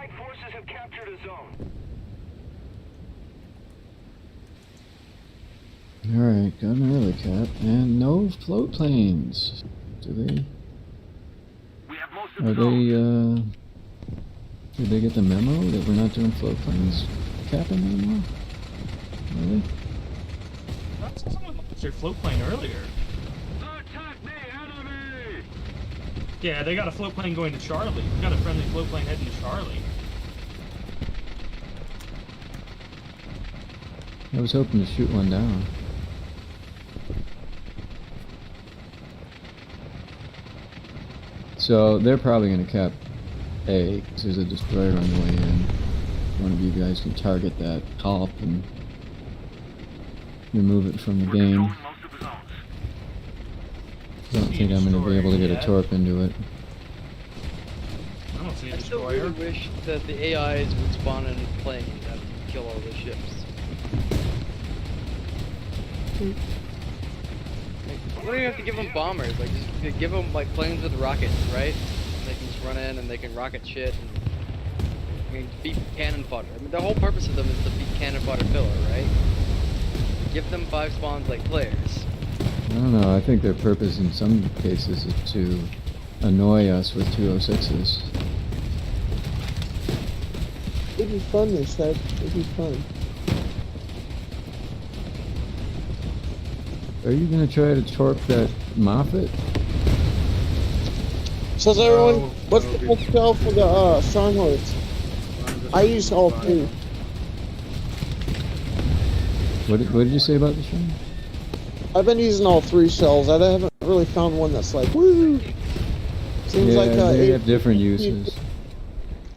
Allied forces have captured a zone. Alright, got an early cap, and no float planes. Do they? We have most of Are the zone. did they get the memo that we're not doing float planes capping anymore? Really? That's someone lost their float plane earlier. Attack the enemy! Yeah, they got a float plane going to Charlie. We got a friendly float plane heading to Charlie. I was hoping to shoot one down. So they're probably going to cap A, because there's a destroyer on the way in. One of you guys can target that top and remove it from the game. I don't think I'm going to be able to get a torp into it. I don't see a I still destroyer. really wish that the AIs would spawn in a plane that would kill all the ships. Like, why don't you have to give them bombers? Like, just give them like planes with rockets, right? They can just run in and they can rocket shit and I mean, beat cannon fodder. I mean, the whole purpose of them is to beat cannon fodder filler, right? Give them 5 spawns like players. I don't know, I think their purpose in some cases is to annoy us with 206s. It'd be fun, they said. It'd be fun. Are you going to try to torp that Moffat? Says everyone, what's the full shell for the Strongholds? I use all 3. What did you say about the show? I've been using all 3 shells. I haven't really found one that's like, woo! Seems Yeah, like they have different uses.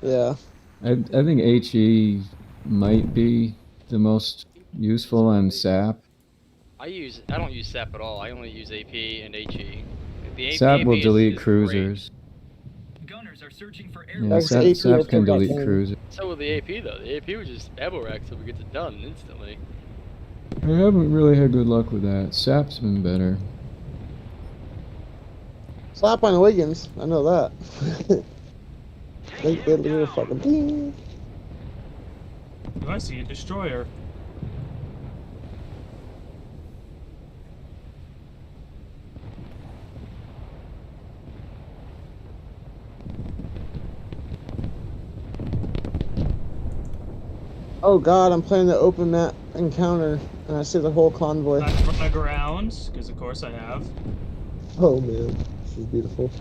Yeah. I think HE might be the most useful on SAP. I don't use SAP at all. I only use AP and HE. The AP, SAP will is delete great. cruisers. Gunners are searching for Yeah, That's SAP, AP SAP can will delete forget. cruisers. So will the AP though. The AP was just ammo rack so we get it done instantly. I haven't really had good luck with that. SAP's been better. Slap on Wiggins. I know that. they do a fucking ding. Oh, I see a destroyer. Oh god, I'm playing the open map encounter and I see the whole convoy. Back from the ground, because of course I have. Oh man, this is beautiful.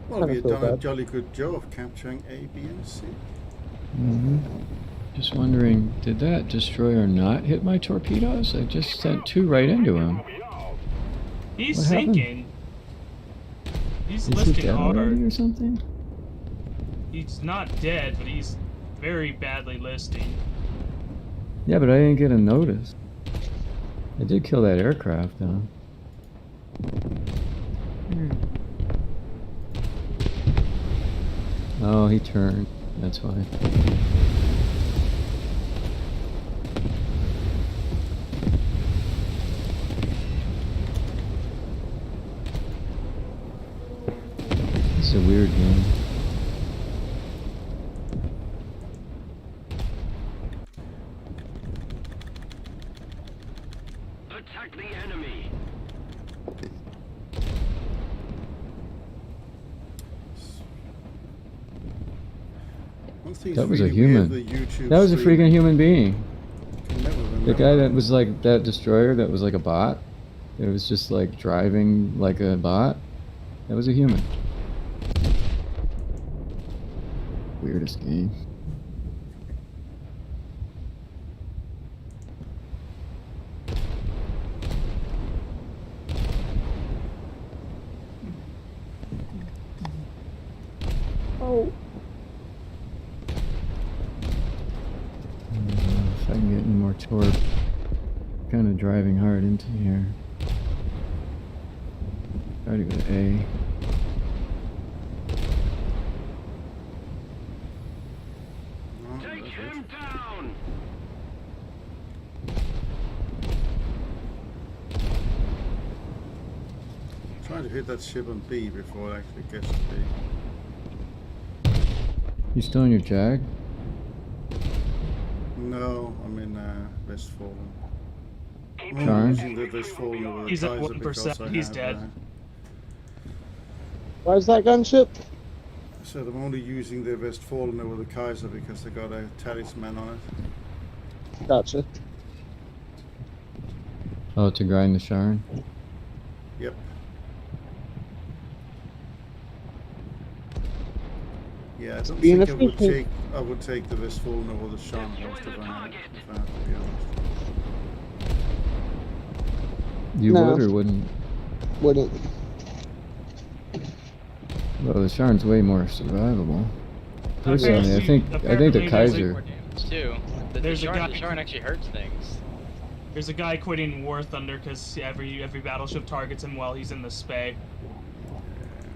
Well, Kinda you've feel done a bad. jolly good job of capturing A, B, and C. Just wondering, did that destroyer not hit my torpedoes? I just sent 2 right into him. He's What happened? sinking. He's Is he listing dead already hard. or something? He's not dead, but he's very badly listing. Yeah, but I didn't get a notice. I did kill that aircraft, though. Oh, he turned. That's why. It's a weird game. Attack the enemy! One thing's That was a really human. weird, the YouTube That was a stream, freaking human being. I can never The remember guy that was like that destroyer that was like a bot. It was just like driving like a bot. That was a human. Weirdest game. Oh. If I can get any more torque. Kind of driving hard into here. Try to go to A. Oh, Take that's him it. down! Trying to hit that ship on B before it actually gets to B. You still in your Jag? No, I'm in Westfalen. I'm Charm? using the Westfalen over the He's at Kaiser 1%, because I he's have, dead. Why is that gunship? So I'm only using the Westfalen over the Kaiser because they got a talisman on it. Gotcha. Oh, to grind the Sharn? Yep. Yeah, I don't Being think efficient. I would take the Westfalen over the Scharnhorst if I have to be honest. You No. would or wouldn't? Wouldn't. Well, the Sharn's way more survivable. Personally, I Apparently- think the apparently there's Kaiser. More damage too. The There's a guy- Sharn actually hurts things. There's a guy quitting War Thunder because every battleship targets him while he's in the spay.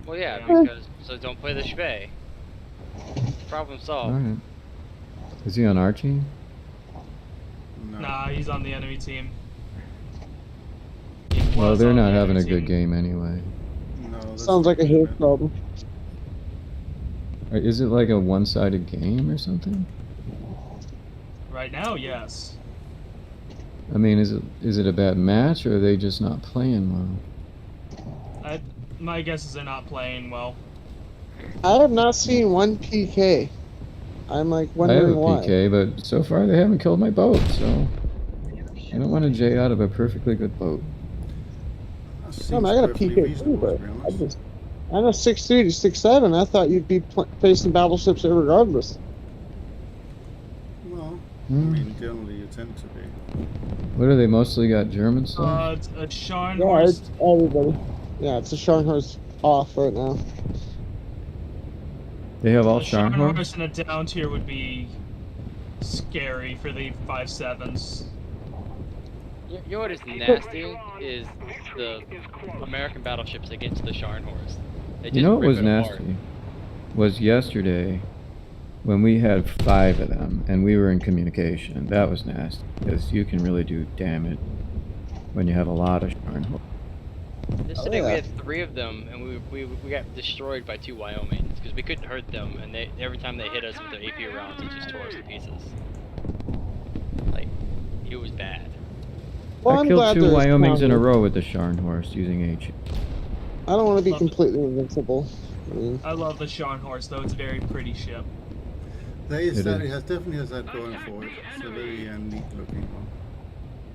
Well, yeah, Yeah. because so don't play the Shvei. Problem solved. Alright. Is he on our team? No. Nah, he's on the enemy team. Well, Was they're on not the having a enemy good team. game anyway. No, that's Sounds like a not huge good. problem. Or is it like a one-sided game or something? Right now, yes. I mean, is it a bad match or are they just not playing well? My guess is they're not playing well. I have not seen one PK. I'm like I have wondering a why. PK, but so far they haven't killed my boat, so I don't want to J out of a perfectly good boat. That No, seems I got a perfectly PK too, reasonable, but to be I honest. just I know 6'3" to 6'7". I thought you'd be facing battleships regardless. Well, I Hmm. mean, generally you tend to be. What are they mostly got German stuff? It's a Sharn Yeah, horse. it's everybody. Yeah, it's a Scharnhorst off right now. They have all A Sharn Scharnhorst? horse in a down tier would be scary for the 5.7s. You know what is nasty is the American battleships against the Scharnhorst. They You know what rip was it apart. nasty? Was yesterday when we had 5 of them and we were in communication. That was nasty because you can really do damage when you have a lot of Scharnhorst. Yesterday Oh, we yeah. had 3 of them, and we got destroyed by 2 Wyomings because we couldn't hurt them, and every time they hit us with their AP rounds, it just tore us to pieces. Like, it was bad. Well, I I'm killed glad 2 there's Wyomings in a counter. row with the Scharnhorst using H. I don't want to be Love it. completely invincible. I mean, I love the Sharn horse, though. It's a very pretty ship. There is It that. is. It has definitely has that going for it. It's a very neat looking one.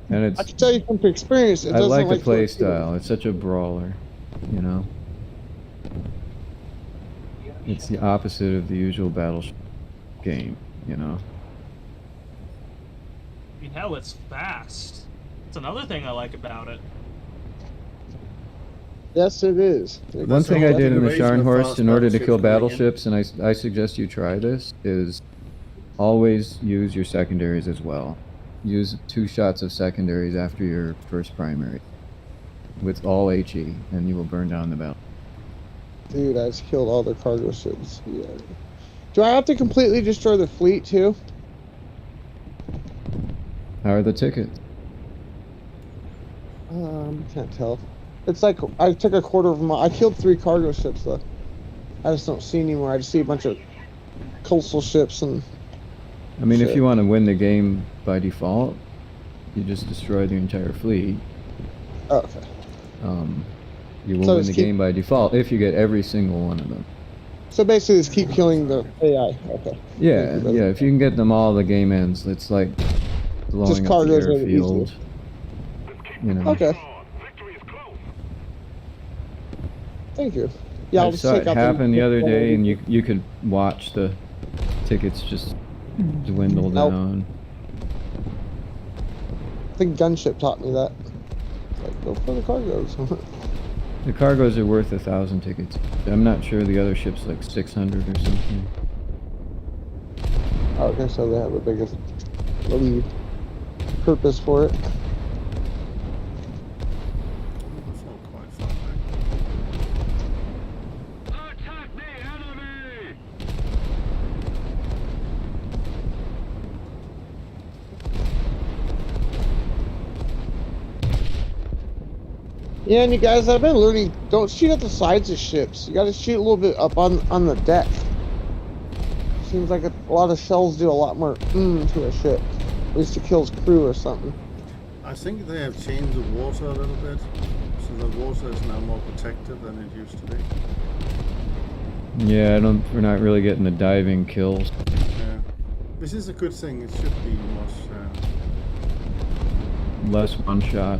And I it's can tell you from experience, it I doesn't like the play torpedoes. style. It's such a brawler, you know. It's the opposite of the usual battleship game, you know. I mean, hell, it's fast. It's another thing I like about it. Yes, it is. One That's thing all I the did in the generation of Scharnhorst fast in order to kill battleships battleships, and I suggest you try this, is always use your secondaries as well. Use 2 shots of secondaries after your first primary with all HE, and you will burn down the battle. Dude, I just killed all their cargo ships. Yeah. Do I have to completely destroy the fleet too? How are the tickets? Can't tell. It's like I took a quarter of them. I killed 3 cargo ships though. I just don't see anymore. I just see a bunch of coastal ships and. I mean, if Shit. you want to win the game by default, you just destroy the entire fleet. Oh, okay. You will So win just the keep- game by default if you get every single one of them. So basically, just keep killing the AI. Okay. Yeah, Thank you, brother. yeah. If you can get them all, the game ends. It's like blowing Just up the cargo's really airfield. easy. You know. Okay. Thank you. Yeah, I'll I just saw take it out happen the other day, and you could watch the tickets just dwindle Nope. down. I think gunship taught me that. Like, go for the cargoes. The cargoes are worth 1,000 tickets. I'm not sure the other ship's like 600 or something. Okay, so they have the biggest lead purpose for it. That's all quite far back. Attack the enemy! Yeah, and you guys, I've been learning, don't shoot at the sides of ships. You gotta shoot a little bit up on the deck. Seems like a lot of shells do a lot more to a ship. At least it kills crew or something. I think they have changed the water a little bit, so the water is now more protected than it used to be. Yeah, we're not really getting the diving kills. Yeah. This is a good thing. It should be much. Less one shot.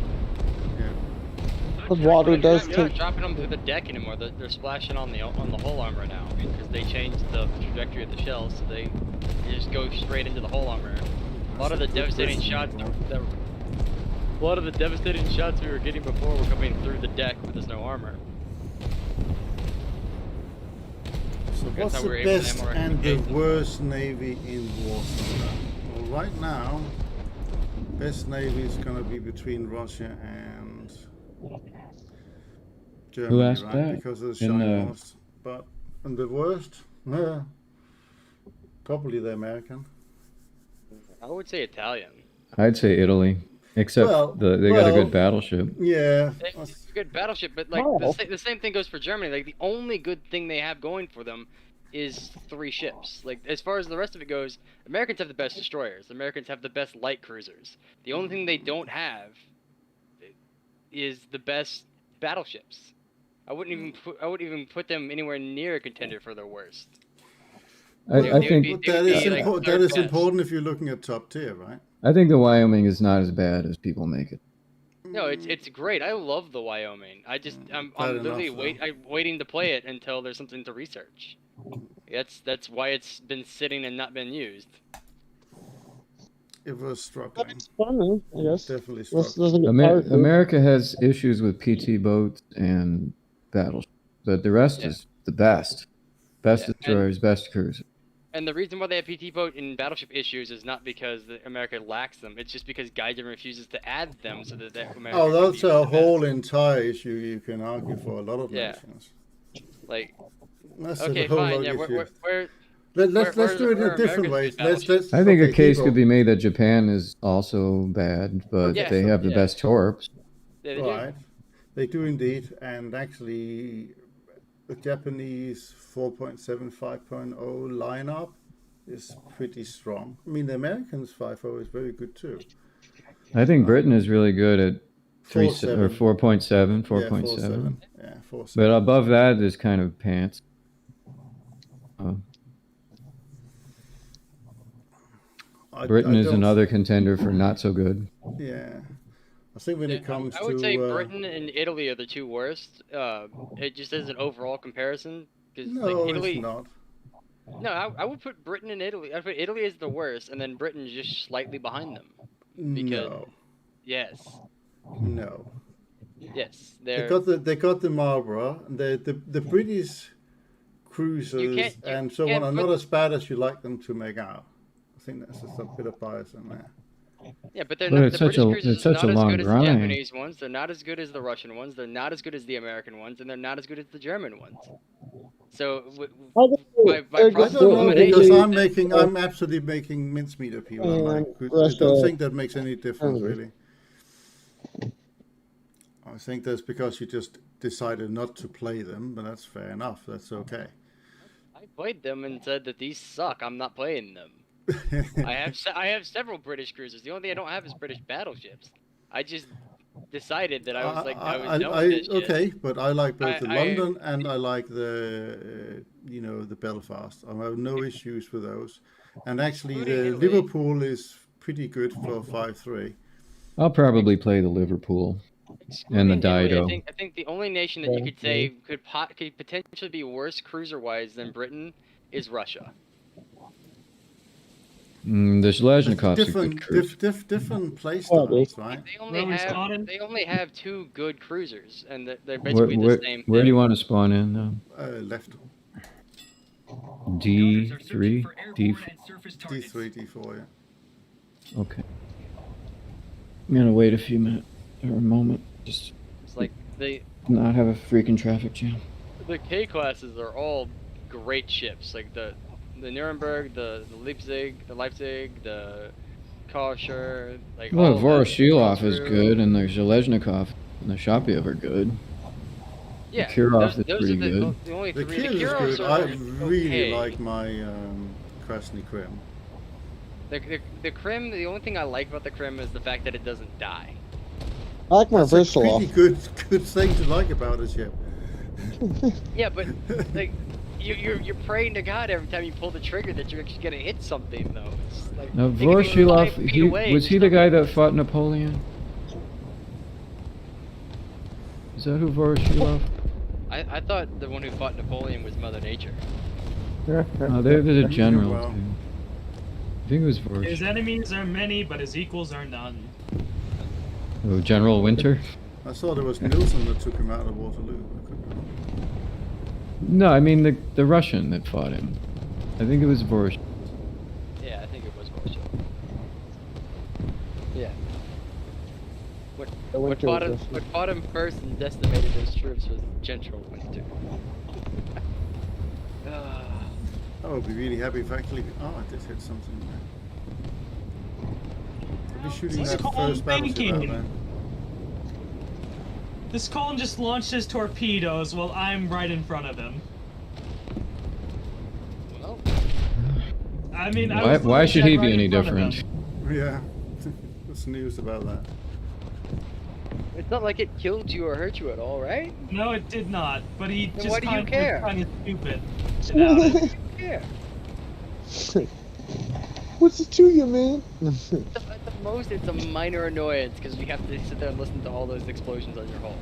Yeah. The water does They're not take. dropping them through the deck anymore. They're splashing on the hull armor now because they changed the trajectory of the shells, so they just go straight into the hull armor. A lot of the devastating shots we were getting before were coming through the deck with there's no armor. So That's what's how the we're able to best ammo and the recognition. worst navy in Warsaw? Well, right now, best navy is going to be between Russia and Germany, asked right? that? Because of the In the- Shine But and the worst, probably the American. I would say Italian. I'd say Italy, except Well, they got a good battleship. Yeah. It's a good battleship, but like Oh. the same thing goes for Germany. Like the only good thing they have going for them is 3 ships. Like as far as the rest of it goes, Americans have the best destroyers. Americans have the best light cruisers. The only thing they don't have is the best battleships. I wouldn't even put them anywhere near a contender for their worst. I They would think be- But they that would is be, like, important. third That is best. important if you're looking at top tier, right? I think the Wyoming is not as bad as people make it. No, it's great. I love the Wyoming. I'm Bad literally enough, though. I'm waiting to play it until there's something to research. That's why it's been sitting and not been used. It was struggling. It's fun, I guess. Definitely This struggling. doesn't get hard, dude. America has issues with PT boats and battleships, but the rest Yeah. is the best. Best Yeah, destroyers, best cruisers. And the reason why they have PT boat and battleship issues is not because America lacks them. It's just because Gaijin refuses to add them so that America. Oh, can that's be a the whole best. entire issue you can argue for a lot of Yeah. nations. Like, That's okay, a whole fine. lot Yeah, of where, issues. where Let's where- do it in where a different way. America's Let's. I think okay, a case people- could be made that Japan is also bad, but Yeah, they have the yeah. best torps. they do. Right, they do indeed, and actually, the Japanese 4.7 5.0 lineup is pretty strong. I mean, the Americans 5.0 is very good too. I think Britain is really good at 4.7. 4.7, Yeah, 4.7. Yeah, 4.7. But above that is kind of pants. Britain I is don't- another contender for not so good. Yeah, I think when it comes I would to say Britain and Italy are the 2 worst. It just as an overall comparison, because no, like, Italy. it's not. No, I would put Britain and Italy. I put Italy as the worst, and then Britain just slightly behind them. Because No, yes, no. yes, They they're. got the Marlborough. The British cruisers you and so on can't are put- not as bad as you like them to make out. I think that's just a bit of bias in there. Yeah, but they're But not. it's The such British a- cruisers it's such are a not as long good as the grind. Japanese ones. They're not as good as the Russian ones. They're not as good as the American ones, and they're not as good as the German ones. So I think by they're I just process don't of know elimination. because elimination, I'm absolutely making mincemeat of people. I'm like, I Russia- don't think that makes any difference Germany. really. I think that's because you just decided not to play them, but that's fair enough. That's okay. I played them and said that these suck. I'm not playing them. I have several British cruisers. The only thing I don't have is British battleships. I just decided that I was like I was done with this shit. okay, but I like both the I- London and I like the the Belfast. I have no issues with those. And actually, the Including Italy. Liverpool is pretty good for 5.3. I'll probably play the Liverpool. And the Excluding Italy, Dido. I think the only nation that you could say could potentially be worse cruiser-wise than Britain is Russia. The Zhleznikov's a Different, good cruise. different play Oh, they- styles, right? They only have 2 good cruisers, and they're Where, basically where, the same. where do thing. you want to spawn in now? Left. D3? D3, D4, yeah. Okay. I'm gonna wait a few minutes or a moment. Just It's like not have a freaking traffic jam. the K classes are all great ships, like the Nuremberg, the Leipzig, the Kosher, like Well, all of that. Voroshilov is good, and the Zheleznikov and the Shapiev are good. Yeah, Kirov is those pretty are good. the only The 3. Kiev is Kirovs good. are I really okay. like my Krasny Krim. The Krim, the only thing I like about the Krim is the fact that it doesn't die. I like more That's a versatile. pretty good thing to like about a ship. Yeah, but like you're praying to God every time you pull the trigger that you're actually gonna hit something though. It's like Now, they can be 5 Vorshilov, feet away was and he the stuff. guy that fought Napoleon? Is that who Vorshilov? I thought the one who fought Napoleon was Mother Nature. Oh, there's a general. Well. Too. I think it was His Vorsh. enemies are many, but his equals are none. Oh, General Winter? I thought it was Nilsson that took him out of Waterloo. I could be wrong. No, I mean the Russian that fought him. I think it was Vorsh. Yeah, I think it was Vorshilov. Yeah. The What Winter fought, him, was what fought him first and decimated his troops was General Winter. I would be really happy if actually. Oh, I did hit something there. I'll be shooting This that called first battleship out banking. there. This Colin just launched his torpedoes while I'm right in front of him. Well, I mean, I was Why should he right be in any front of different? him. Yeah. What's news about that? it's not like it killed you or hurt you at all, right? No, it did not. But he Then just why do you kind care? of stupid about it. Yeah. What's it to you, man? At the most, it's a minor annoyance because you have to sit there and listen to all those explosions on your hull.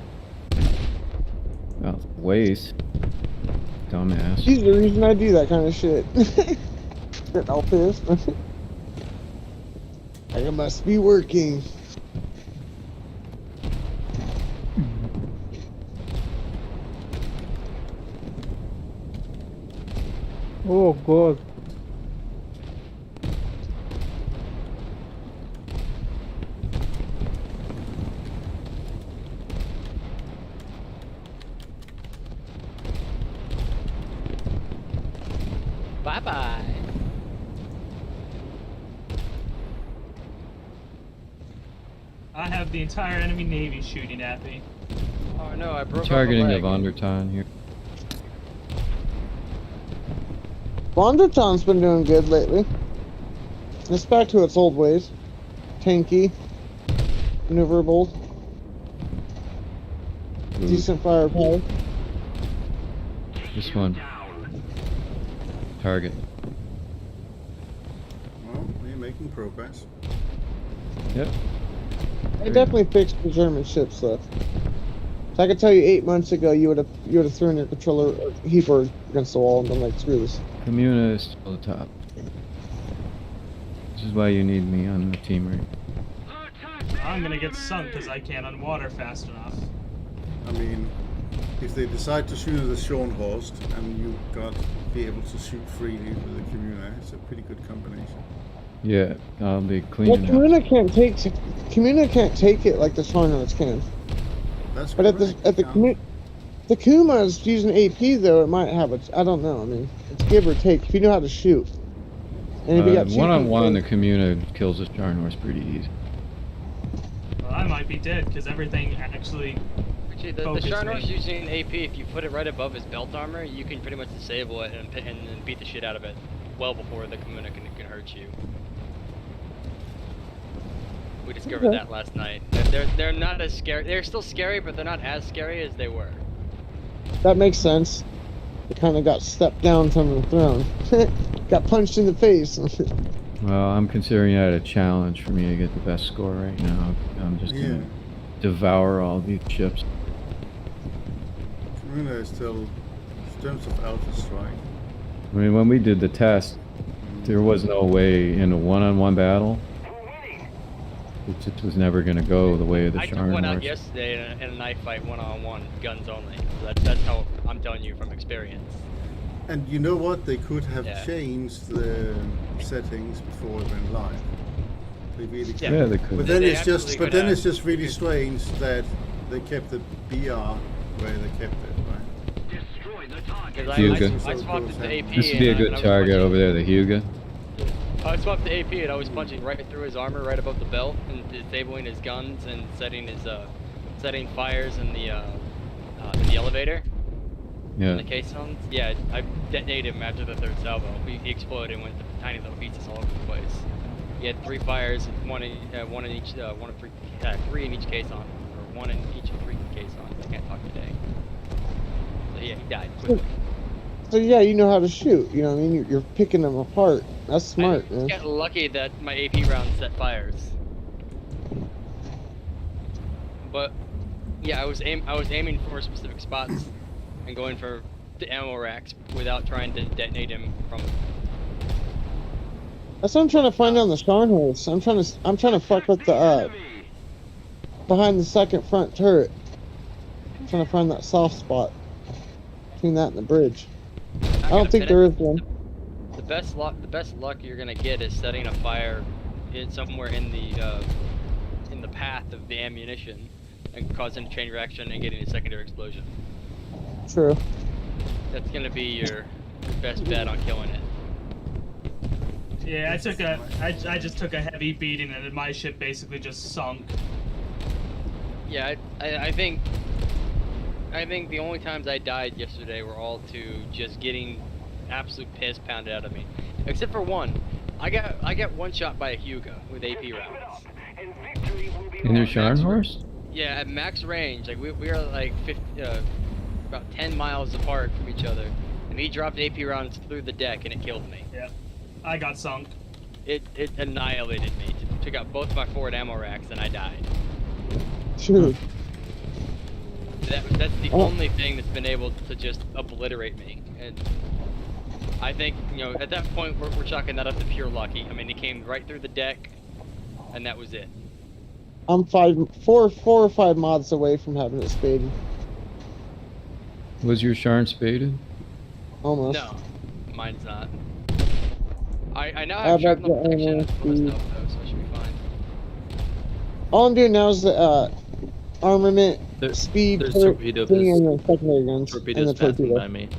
Oh, waste. Dumbass. He's the reason I do that kind of shit. Get all pissed. I must be working. Oh God. Bye bye. I have the entire enemy navy shooting at me. Oh no, I broke Targeting off the a leg. Vonderton here. Vonderton's been doing good lately. It's back to its old ways. Tanky, maneuverable, Ooh, decent firepower. this one. Target. Well, we're making progress. Yep. They definitely fixed the German ships though. So I could tell you 8 months ago you would have thrown your controller or keyboard against the wall and been like, screw this. Communa is still the top. This is why you need me on the team right. I'm gonna get sunk because I can't on water fast enough. I mean, if they decide to shoot at the Schornhorst and you got to be able to shoot freely with the Communa, it's a pretty good combination. Yeah, I'll be Well, cleaning up. Communa can't take it like the Schornhorst can. That's But at correct, the yeah. the Kuma's using AP though, it might have I don't know. I mean, it's give or take if you know how to shoot. And if you got two One-on-one, the people- Communa kills the Starnorse pretty easy. Well, I might be dead because everything actually. Actually, the Focus Starnor's me. using AP. If you put it right above his belt armor, you can pretty much disable it and beat the shit out of it well before the Communa can hurt you. We discovered Okay. that last night. They're not as scary. They're still scary, but they're not as scary as they were. That makes sense. It kind of got stepped down from the throne. Got punched in the face. Well, I'm considering that a challenge for me to get the best score right now. I'm just Yeah. gonna devour all these ships. Communa is still, in terms of Alpha Strike. I mean, when we did the test, there was no way in a one-on-one battle. It just was never gonna go the way of the I took one out Starnorse. yesterday in a knife fight, one-on-one, guns only. So that's how I'm telling you from experience. And you know what? They could have Yeah. changed the settings before it went live. They really could. Yeah, they could. But then They it's just, absolutely but could then have. it's just really strange that they kept the BR where they kept it, right? Destroy the target. Because Hugo. I swapped it to AP. This would be a and good I was target punching- over there, the Hugo. I swapped to AP and I was punching right through his armor, right above the belt, and disabling his guns and setting his setting fires in the elevator. Yeah. The caissons, yeah, I detonated him after the third salvo. He exploded and went to tiny little pieces all over the place. He had 3 fires, one in each, three in each caisson, or one in each of 3 caissons. I can't talk today. So yeah, he died quickly. So yeah, you know how to shoot. You know what I mean? You're picking them apart. That's smart, I man. just got lucky that my AP round set fires. But yeah, I was aiming for specific spots and going for the ammo racks without trying to detonate him from. That's what I'm trying to find on the Scharnhorst. I'm trying to fuck with the behind the second front turret. I'm trying to find that soft spot between that and the bridge. I don't think there is one. The best luck you're gonna get is setting a fire somewhere in the path of the ammunition and causing a chain reaction and getting a secondary explosion. True. That's gonna be your best bet on killing it. Yeah, I just took a heavy beating and my ship basically just sunk. Yeah, I think the only times I died yesterday were all to just getting absolute piss pounded out of me. Except for one. I got one shot by a Hugo with AP rounds. In your Scharnhorst? Yeah, at max range, like we are like about 10 miles apart from each other, and he dropped AP rounds through the deck and it killed me. Yeah, I got sunk. It annihilated me. Took out both my forward ammo racks and I died. True. That's the only thing that's been able to just obliterate me. And I think, you know, at that point we're chalking that up to pure lucky. I mean, it came right through the deck, and that was it. I'm 4 or 5 mods away from having it spaded. Was your Sharn spaded? Almost. No, mine's not. I now How have about shrapnel the protection and all this ammo stuff though, so I should be fine. All I'm doing now is the armament, speed, there's turret, torpedo thing, piss- and the secondary guns, and Torpedoes the passing torpedo. by me.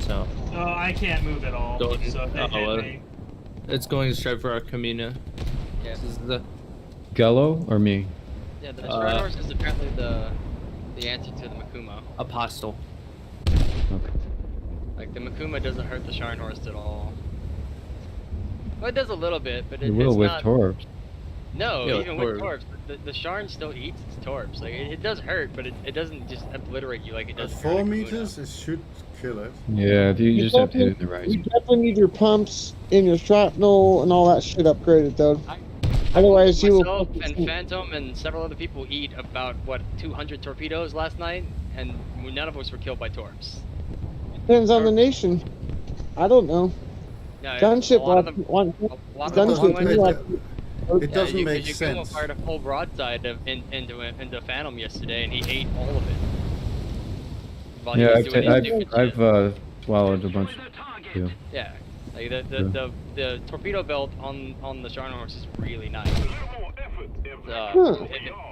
So Oh, I can't move at all. Don't- So if they uh-oh. hit me. it's going straight for our Kamina. Yeah, This is the Gullo or me? yeah. The Shrinehorse is apparently the answer to the Makuma. apostle. Okay. Like the Makuma doesn't hurt the Shrinehorse at all. Well, it does a little bit, but It it's will with not. torps. No, Yeah, even with with torps, the Sharn still eats its torps. Like it does hurt, but it doesn't just obliterate you like it At does. 4 meters, it should kill it. Yeah, if you just have to hit it in the right You spot. definitely need your pumps and your shrapnel and all that shit upgraded, though. Otherwise, you will. Myself fucking and sink. Phantom and several other people eat about 200 torpedoes last night, and none of us were killed by torps. Depends on the nation. I don't know. No, Gunship a lot of lost them. one. A lot of Gunship them went- lost- Yeah, It doesn't you, make you sense. fired a full broadside into Phantom yesterday, and he ate all of it. While he Yeah, was doing his stupid shit. I've swallowed a bunch too. Yeah, like Yeah. the torpedo belt on the Scharnhorst is really nice.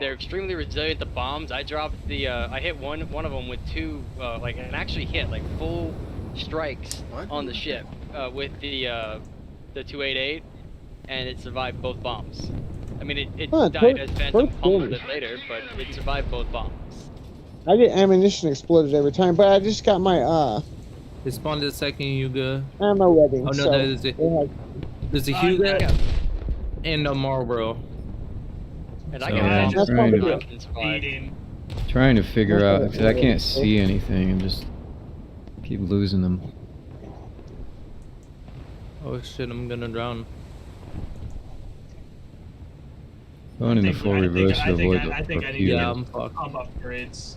They're extremely resilient to bombs. I dropped I hit one of them with 2 and actually hit like full strikes What? on the ship with the 288, and it survived both bombs. I mean, it Huh, died as Phantom both pummeled bombs. it later, but it survived both bombs. I get ammunition exploded every time, but I just got my They spawned the second Yuga. ammo wedding. Oh no, so there's a they have- there's a Oh, Huga Yeah. and a Marlboro. And So, I can yeah, imagine that's trying probably to- I can survive. Beating. Trying to figure out because I Okay. can't see anything and just keep losing them. Oh shit, I'm gonna drown. Going in the full reverse to avoid the I think I need torpedo. Yeah, I'm fucked. pump upgrades.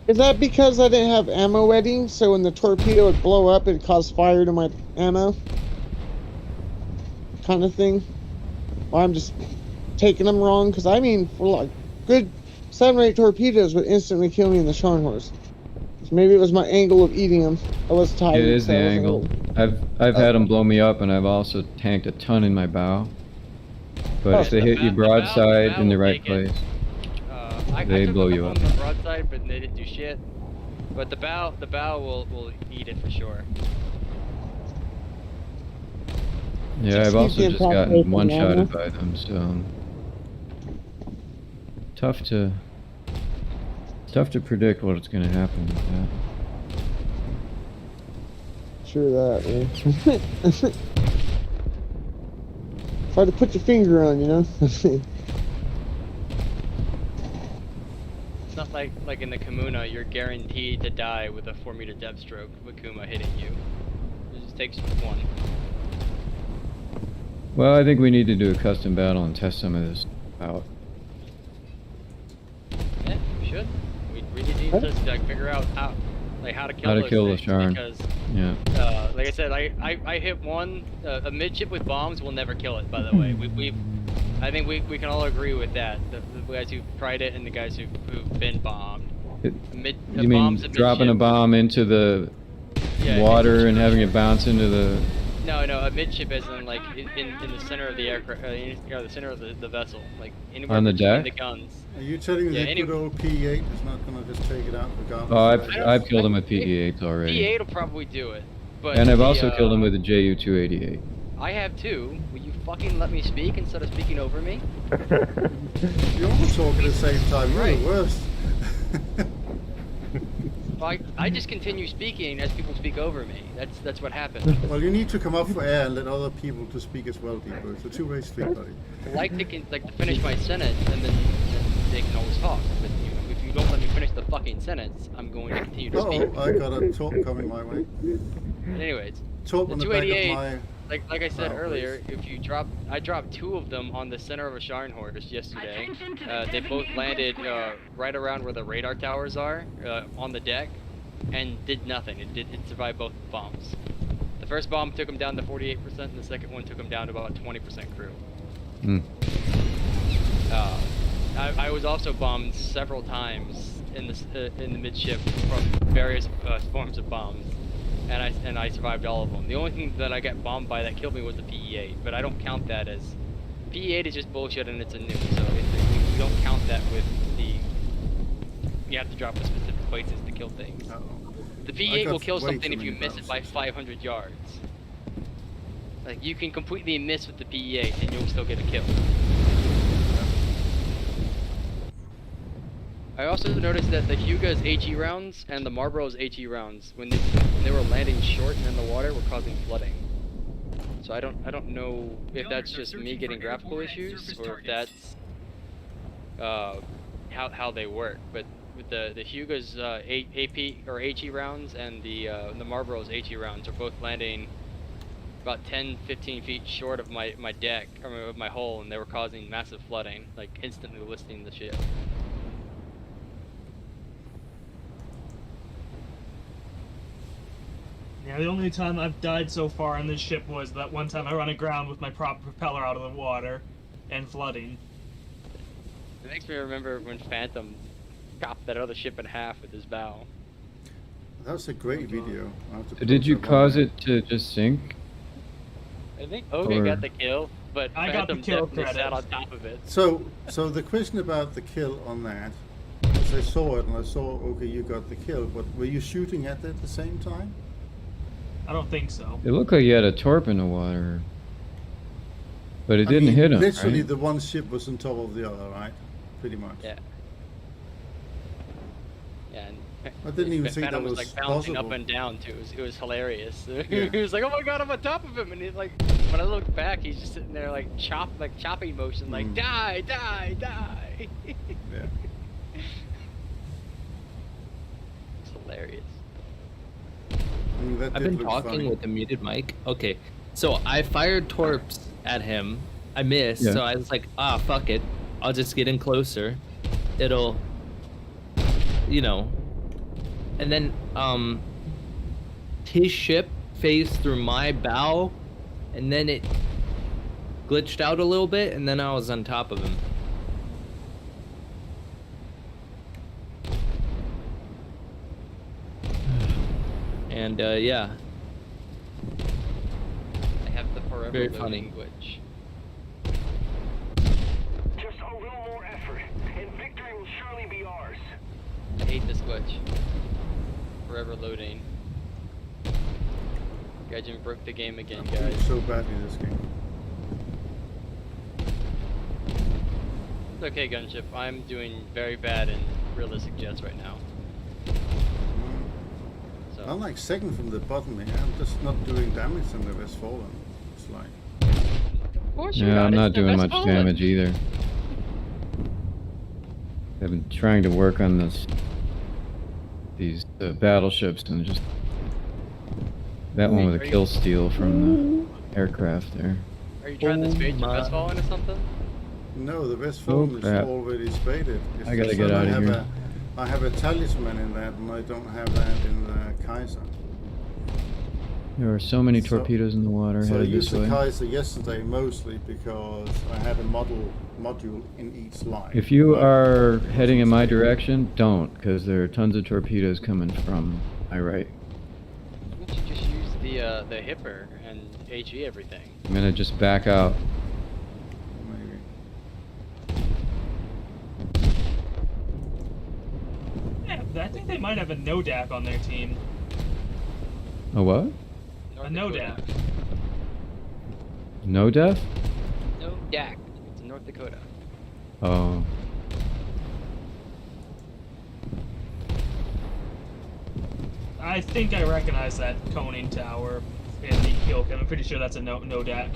Is that because I didn't have ammo wedding, so when the torpedo would blow up, it'd cause fire to my ammo? Kind of thing? Or I'm just taking them wrong? Because I mean, for like good 7 or 8 torpedoes would instantly kill me in the Scharnhorst. So maybe it was my angle of eating them. I was tired. It is so the I wasn't angle. really- I've had them blow me up, and I've also tanked a ton in my bow. But if they hit you broadside in the right place, I They took blow a you couple up. on the broadside, but they didn't do shit. But the bow will eat it for sure. yeah, I've Just also keep just the gotten attack one-shotted rate by them, so tough to predict what's gonna happen with that. sure of that, man. It's hard to put your finger on, you know? It's not like in the Kamuna, you're guaranteed to die with a 4-meter depth stroke with Kuma hitting you. It just takes one. Well, I think we need to do a custom battle and test some of this out. Yeah, we should. We really need to like, figure out how to kill How to those kill the things, Sharn. because Yeah. like I said, I hit one a midship with bombs will never kill it. By the way, I think we can all agree with that. The guys who tried it and the guys who've been bombed. You mean dropping a bomb into the water and having it bounce into the... No, a midship as in like in the center of the aircraft, the center of the vessel, like anywhere On the between deck? the guns. Are you telling me Yeah, the good old P8 is not going to just take it out regardless? Oh, of that? I've killed him with PE8s already. P8 will probably do it, but And I've also killed him with a JU-288. I have too. Will you fucking let me speak instead of speaking over me? You all talk at the same time. You're Right. the worst. Well, I just continue speaking as people speak over me. That's what happens. Well, you need to come up for air and let other people to speak as well, people. It's a two-way street, buddy. I like to finish my sentence and then they can always talk. But you know, if you don't let me finish the fucking sentence, I'm going to continue to speak. Oh, I got a talk coming my way. But anyways, Talk the on the back of 288. my... Like I said Oh, earlier, if you I dropped 2 of them on the center of a Sharn horde yesterday. They both landed right around where the radar towers are on the deck, and did nothing. It survived both bombs. The first bomb took them down to 48%, and the second one took them down to about 20% crew. Hmm. I was also bombed several times in the midship from various forms of bombs. And I survived all of them. The only thing that I got bombed by that killed me was the PE8, but I don't count that as... PE8 is just bullshit and it's a nuke, so we don't count that with the... You have to drop to specific places to kill things. The PE8 will kill something if you miss it by 500 yards. Like, you can completely miss with the PE8 and you'll still get a kill. I also noticed that the Hyuga's HE rounds and the Marlboro's HE rounds, when they were landing short in the water, were causing flooding. So I don't know if that's just me getting graphical issues or if that's how they work. But with the Hyuga's AP or HE rounds and the Marlboro's HE rounds are both landing about 10-15 feet short of my deck, or of my hull, and they were causing massive flooding, like instantly listing the ship. Yeah, the only time I've died so far on this ship was that one time I run aground with my prop propeller out of the water and flooding. It makes me remember when Phantom chopped that other ship in half with his bow. That was a great video. I'll have to So did post you that one cause there. it to just sink? I think Oga got the kill, but I got the Phantom kill definitely sat credits. on top of it. So the question about the kill on that, as I saw it and I saw, okay, you got the kill, but were you shooting at it at the same time? I don't think so. It looked like you had a torp in the water. But it I didn't mean, hit him, literally right? the one ship was on top of the other, right? Pretty much. Yeah. Yeah. And I didn't even think Phantom that was was like bouncing possible. up and down too. It was hilarious. Yeah. He was like, "Oh my god, I'm on top of him!" And he's like, when I looked back, he's just sitting there like chopping motion, like die, die, die. Yeah. It's hilarious. I mean, that I've did been look talking funny. with the muted mic. Okay, so I fired torps at him. I missed, Yeah. so I was like, ah, fuck it. I'll just get in closer. It'll, you know. And then, his ship phased through my bow, and then it glitched out a little bit, and then I was on top of him. And, yeah. I have the forever Very loading funny. glitch. Just a little more effort, and victory will surely be ours. I hate this glitch. Forever loading. Gaijin broke the game again, I'm doing guys. so badly this game. It's okay, Gunship. I'm doing very bad in realistic jets right now. So I'm like second from the bottom here. I'm just not doing damage in the Westfalen. It's like, Of course you're Yeah, I'm It's not the doing much Westfalen. damage either. I've been trying to work on these battleships and just that one with a kill steal from the aircraft there. Are you trying to spade your my. Westfalen or something? no, the Westfalen is crap. already spaded. It's I gotta just get that out of here. I have a talisman in that, and I don't have that in the Kaiser. There are so many So- torpedoes in the water So I headed used this the way. Kaiser yesterday mostly because I had a module in each line. If you But are it heading in wasn't my stable. direction, don't, because there are tons of torpedoes coming from my right. Why don't you just use the hipper and HE everything? I'm gonna just back out. Maybe. Yeah, I think they might have a no-DAC on their team. A what? A no-DAC. No death? No DAC. It's in North Dakota. Oh. I think I recognize that coning tower in the kill cam. I'm pretty sure that's a no-DAC.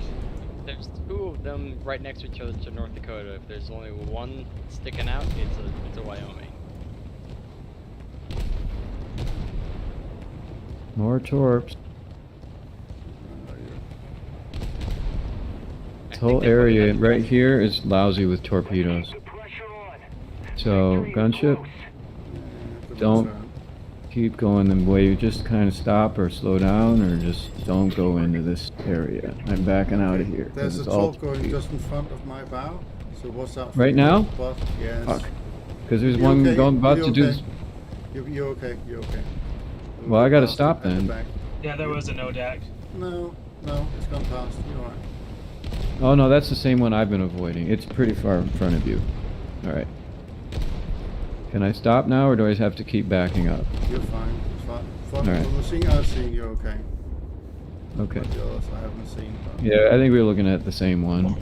There's two of them right next to each other to North Dakota. If there's only one sticking out, it's a Wyoming. More torps. This whole area right here is lousy with torpedoes. Keep the pressure on. So, Victory is gunship, close. Good Don't- concern. keep going the way you just kind of stop or slow down or just don't go into this area. I'm backing out of here. 'cause There's a it's all torp going torpedoes. just in front of my bow. So watch out. Right for now? the bot. Yes. Fuck. Because there's You one okay? going about You to do okay? this. You're okay. You're okay. Well, I gotta Past stop at the then. back. Yeah, there was a no-DAC. No, it's gone past. You're alright. Oh no, that's the same one I've been avoiding. It's pretty far in front of you. Alright. Can I stop now or do I have to keep backing up? You're fine. It's fine. From Alright. the thing I've seen, you're okay. Okay. But the others I haven't seen. But Yeah, I think we were looking at the same one.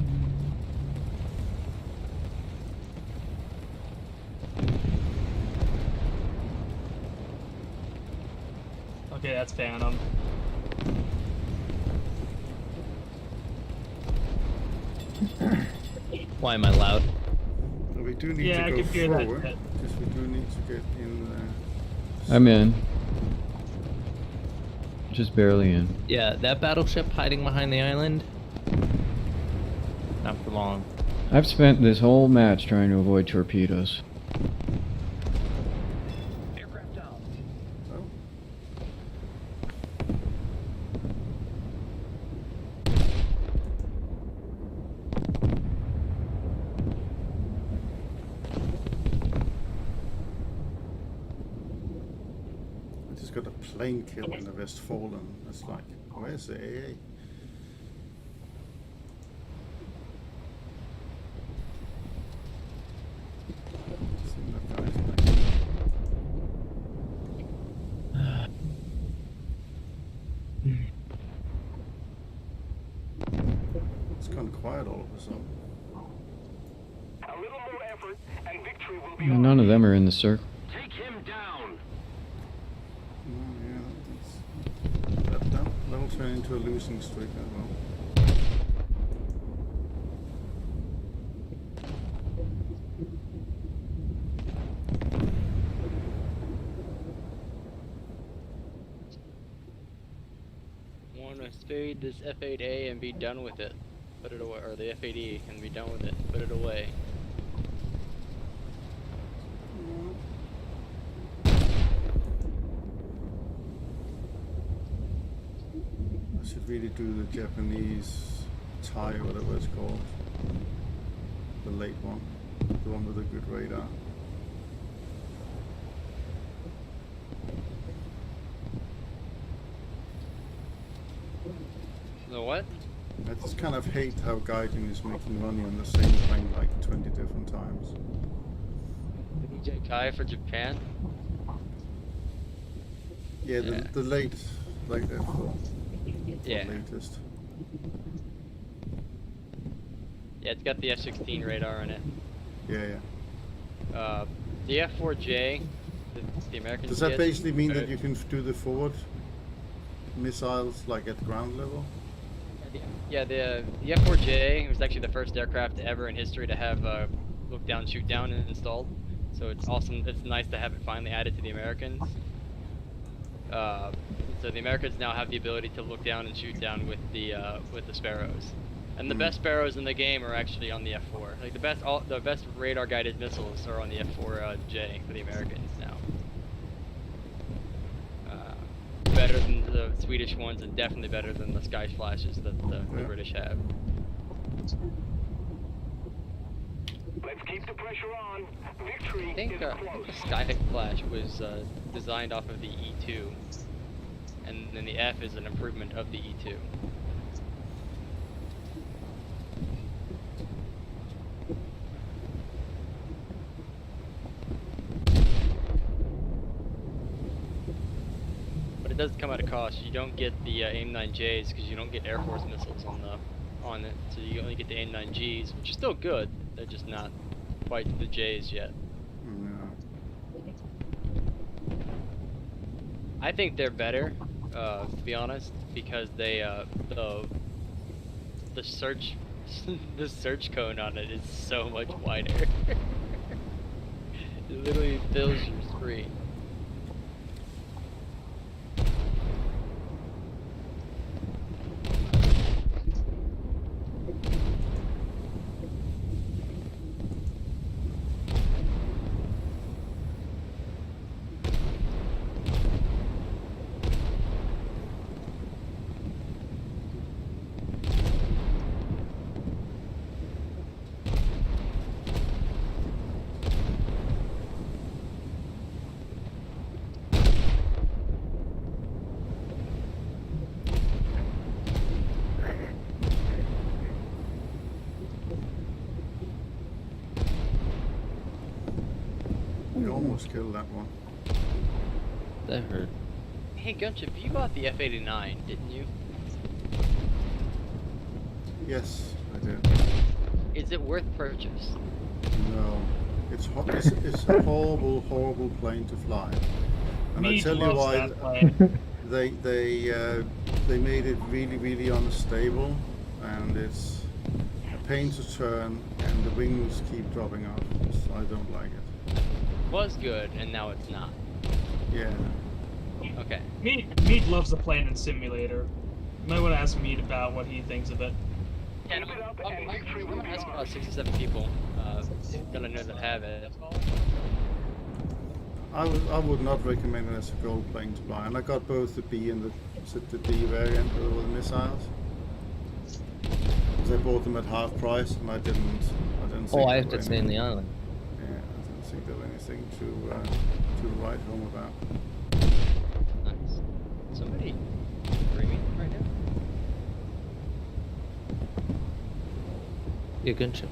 Okay, that's Phantom. Why am I loud? So we do need Yeah, I to go can hear that. forward. Because we do need to get in there. I'm in. Just barely in. Yeah, that battleship hiding behind the island. Not for long. I've spent this whole match trying to avoid torpedoes. Oh. I just got a plane kill in the Westfalen. It's like, where's the AA? Seen that guy's like- It's gone quiet all of a sudden. A little more effort, and victory will be None of them are in the circle. Take him down. Oh, yeah, that'll turn into a losing streak as well. Want to spade this F8A and be done with it. Put it away, or the F8E and be done with it. Put it away. I should really do the Japanese tie, or whatever it's called. The late one. The one with the good radar. The what? I just kind of hate how Gaijin is making money on the same plane like 20 different times. The DJ Kai for Japan? Yeah, Yeah. the late, like that for Yeah. the latest. Yeah, it's got the F-16 radar in it. Yeah, yeah. The F4J, the Americans Does that get. basically mean that you can do the forward missiles like at ground level? Yeah, the F-4J was actually the first aircraft ever in history to have look down, shoot down installed. So it's awesome. It's nice to have it finally added to the Americans. So the Americans now have the ability to look down and shoot down with the Sparrows. And the best Sparrows in the game are actually on the F-4. Like the best radar guided missiles are on the F-4J for the Americans now. Better than the Swedish ones, and definitely better than the Sky Flashes that the British have. Let's keep the pressure on. Victory I think is the close. Sky Flash was designed off of the E2, and then the F is an improvement of the E2. But it does come at a cost. You don't get the AIM-9Js because you don't get Air Force missiles on it, so you only get the AIM-9Gs, which are still good. They're just not quite the Js yet. No. I think they're better, to be honest, because they the search the search cone on it is so much wider. It literally fills your screen. We almost killed that one. That hurt. Hey Gunchip, you bought the F-89, didn't you? Yes, I did. Is it worth purchase? No. It's a horrible, horrible plane to fly. And I Mead tell you loves why. that plane. They made it really, really unstable, and it's a pain to turn, and the wings keep dropping off. So I don't like it. Was good, and now it's not. Yeah. Okay. Mead loves the plane in simulator. You might want to ask Mead about what he thinks of it. Yeah, I'm gonna ask about 6 or 7 people that I know that have it. I would not recommend it as a gold plane to buy, and I got both the B and the D variant with all the missiles. Because I bought them at half price, and I didn't think Oh, I there have were to stay in any- the island. Yeah, I didn't think there was anything to write home about. Nice. Somebody streaming right now? Yeah, gunship.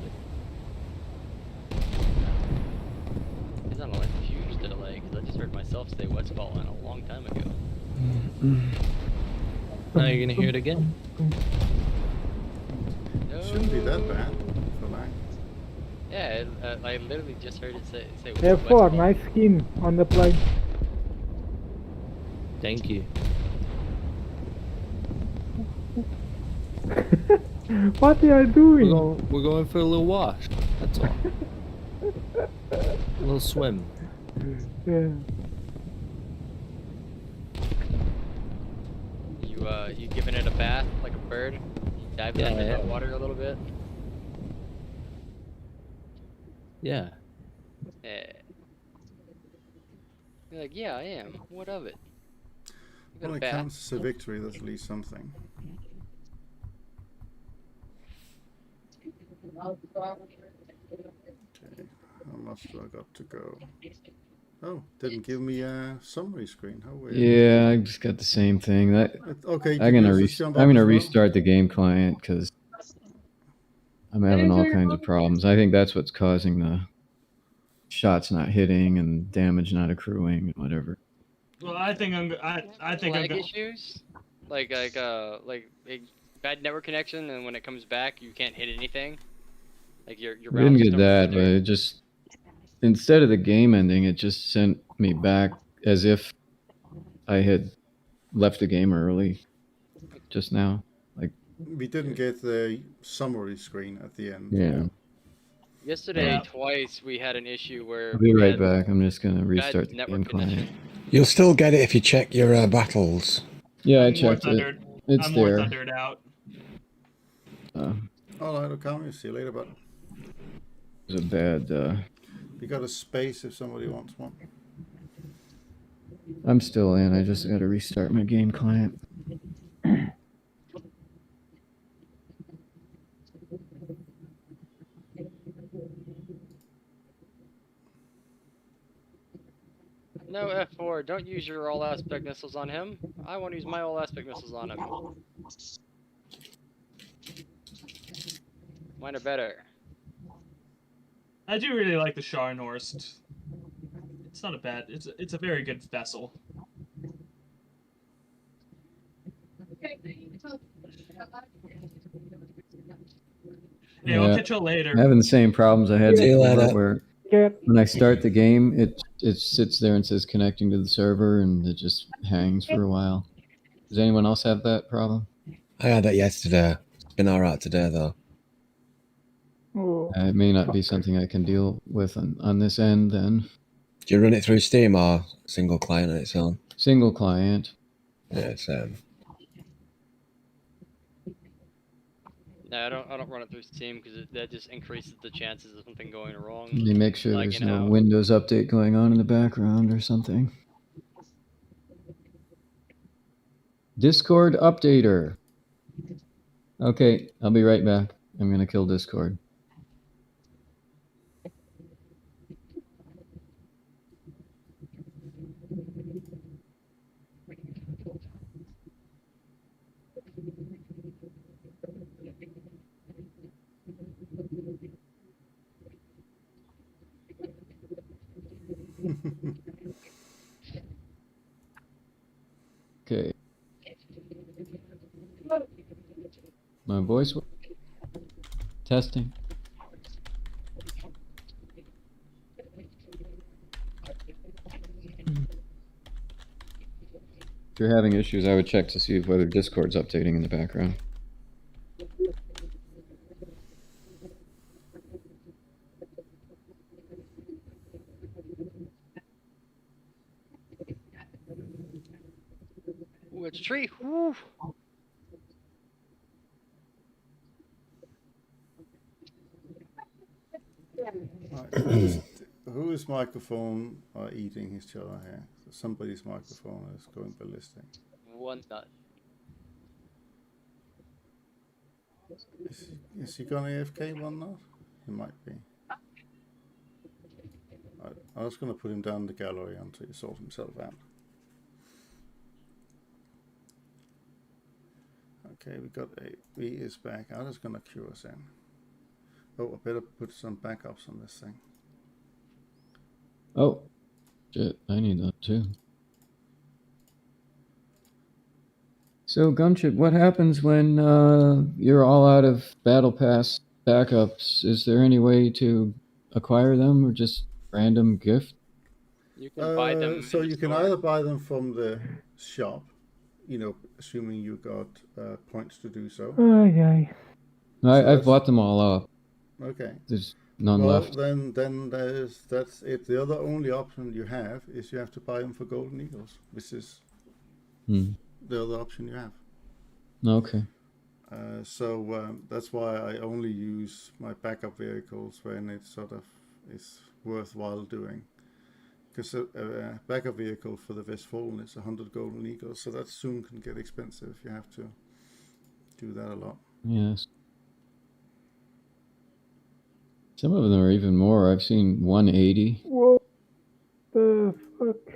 It's not like a huge delay, because I just heard myself say Westfallen a long time ago. Now you're gonna hear it again. No. Shouldn't be that bad for that. Yeah, I literally just heard it say F4, Westfallen. nice skin on the plane. Thank you. What are you doing? We're going for a little wash. That's all. A little swim. Yeah. You giving it a bath like a bird? You diving Yeah, under yeah. the water a little bit? Yeah. Yeah. You're like, yeah, I am. What of it? You got Well, a it bath. counts as a victory. That's at least something. Okay, how much do I got to go? Oh, didn't give me a summary screen. How weird. Yeah, I just got the same thing. Okay, I'm gonna Tobias, just jump I'm up gonna as well. restart the game client because I'm having all kinds of problems. I think that's what's causing the shots not hitting and damage not accruing and whatever. Well, I think I think I'm Lag going. issues? Like a bad network connection, and when it comes back, you can't hit anything. Like your I didn't round get system that, but render. it just instead of the game ending, it just sent me back as if I had left the game early just now. Like, We didn't get the summary screen at the end. yeah. Yesterday, Yeah. twice we had an issue where I'll be we right had back. I'm just gonna bad restart the game network client. connection. You'll still get it if you check your battles. Yeah, I I'm more checked it. thundered. It's I'm more there. thundered out. All right, okay. See you later, bud. It was a bad. We got a space if somebody wants one. I'm still in. I just got to restart my game client. No, F4, don't use your all aspect missiles on him. I want to use my all aspect missiles on him. Mine are better. I do really like the Scharnhorst. It's not a bad. It's a very good vessel. Yeah, we'll catch you later. I'm having the same problems I had See you before, later. where Get when I start the game, it sits there and says connecting to the server, and it just hangs for a while. Does anyone else have that problem? I had that yesterday. It's been alright today, though. oh, It may not be something I can deal with on this end then. Do you run it through Steam or single client on its own? Single client. Yeah, same. No, I don't run it through Steam because that just increases the chances of something going wrong. They make sure Like, there's you no know. Windows update going on in the background or something. Discord updater. Okay, I'll be right back. I'm gonna kill Discord. Okay. My voice testing. If you're having issues, I would check to see whether Discord's updating in the background. Ooh, it's a tree. Woo. Right, whose microphone are eating each other here? So somebody's microphone is going ballistic. One nut. Is he gonna AFK one not? He might be. Right, I was gonna put him down the gallery until he sorts himself out. Okay, we got he is back. I'm just gonna cue us in. Oh, I better put some backups on this thing. Oh, shit, I need that too. So, Gumchip, what happens when you're all out of Battle Pass backups? Is there any way to acquire them or just random gift? You can buy them. So in the you can store. either buy them from the shop, you know, assuming you got points to do so. ay, ay. I've bought them all up. Okay. There's none Well, left. then that's it. The other only option you have is you have to buy them for Golden Eagles, which is the other option you have. Okay. So that's why I only use my backup vehicles when it sort of is worthwhile doing. Because a backup vehicle for the Westfalen is 100 Golden Eagles, so that soon can get expensive. You have to do that a lot. Yes. Some of them are even more. I've seen 180. What the fuck?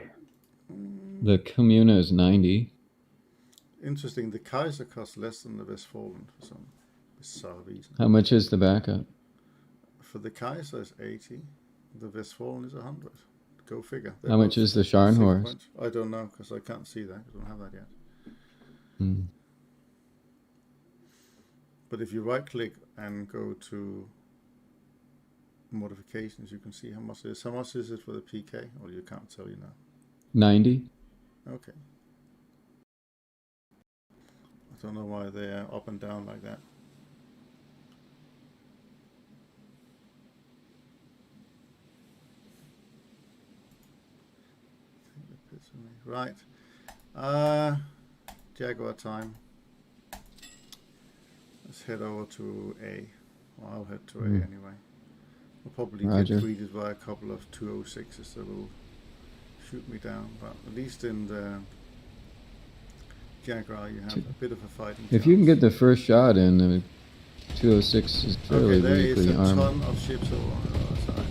The Comuna is 90. Interesting, the Kaiser costs less than the Westfalen for some bizarre reason. How much is the backup? For the Kaiser is 80, the Westfalen is 100. Go figure. How much is the Scharnhorst? I don't know, because I can't see that. I don't have that yet. Hmm. But if you right click and go to modifications, you can see how much it is. How much is it for the PK? Or you can't tell you now. 90. Okay. I don't know why they're up and down like that. Right. Jaguar time. Let's head over to A. Well, I'll head to A anyway. We'll probably Roger. get greeted by a couple of 206s that will shoot me down, but at least in the Jaguar you have a bit of a fighting If you can chance. get the first shot in, the 206 is fairly Okay, there is weakly a armed. ton of ships over on the other side.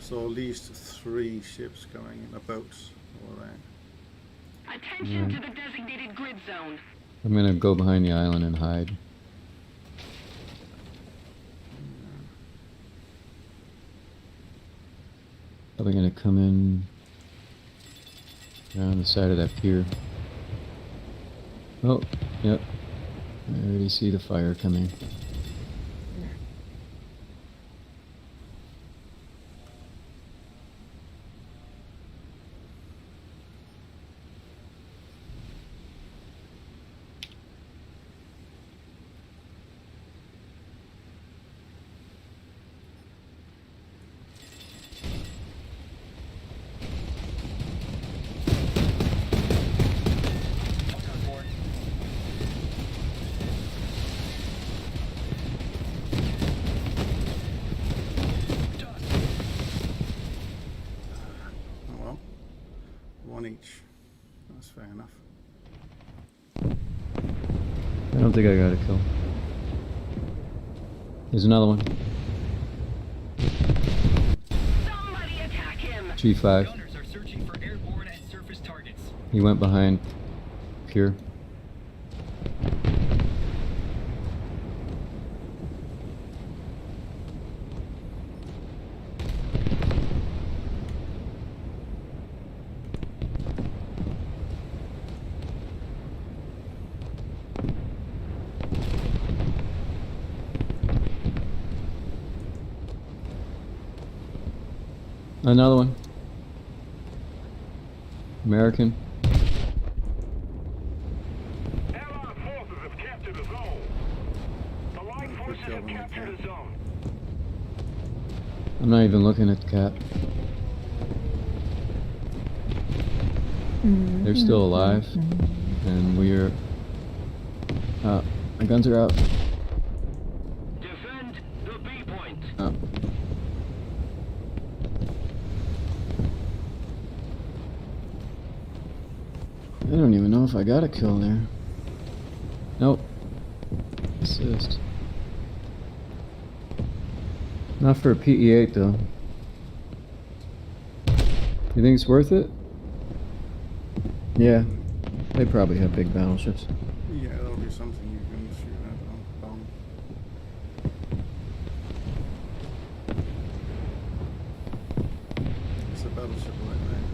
So at least 3 ships coming in, boats over there. Attention to the designated grid zone. I'm gonna go behind the island and hide. Probably gonna come in around the side of that pier. Oh, yep. I already see the fire coming. Oh well, 1 each. That's fair enough. I don't think I got a kill. There's another one. Somebody attack him. G5. Gunners are searching for airborne and surface targets. He went behind pier. Another one. American. Allied forces have captured a zone. The Allied forces have captured a zone. I'm not even looking at the cap. They're still alive. And we're... my guns are out. Defend the B point. Oh. I don't even know if I got a kill there. Nope. Assist. Not for a PE8 though. You think it's worth it? Yeah. They probably have big battleships. Yeah, that'll be something you can shoot at on. It's a battleship right there.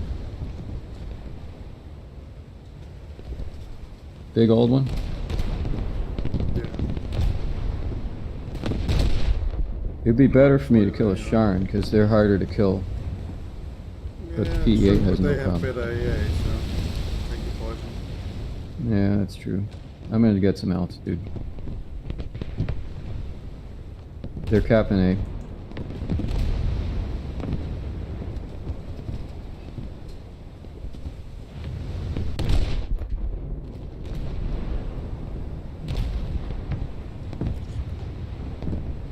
Big old one? Yeah. It'd be better for me to kill a Sharn, because they're harder to kill. But Yeah, PE8 true, has but no they have problem. better AA, so take your poison. Yeah, that's true. I'm gonna get some altitude. They're capping A.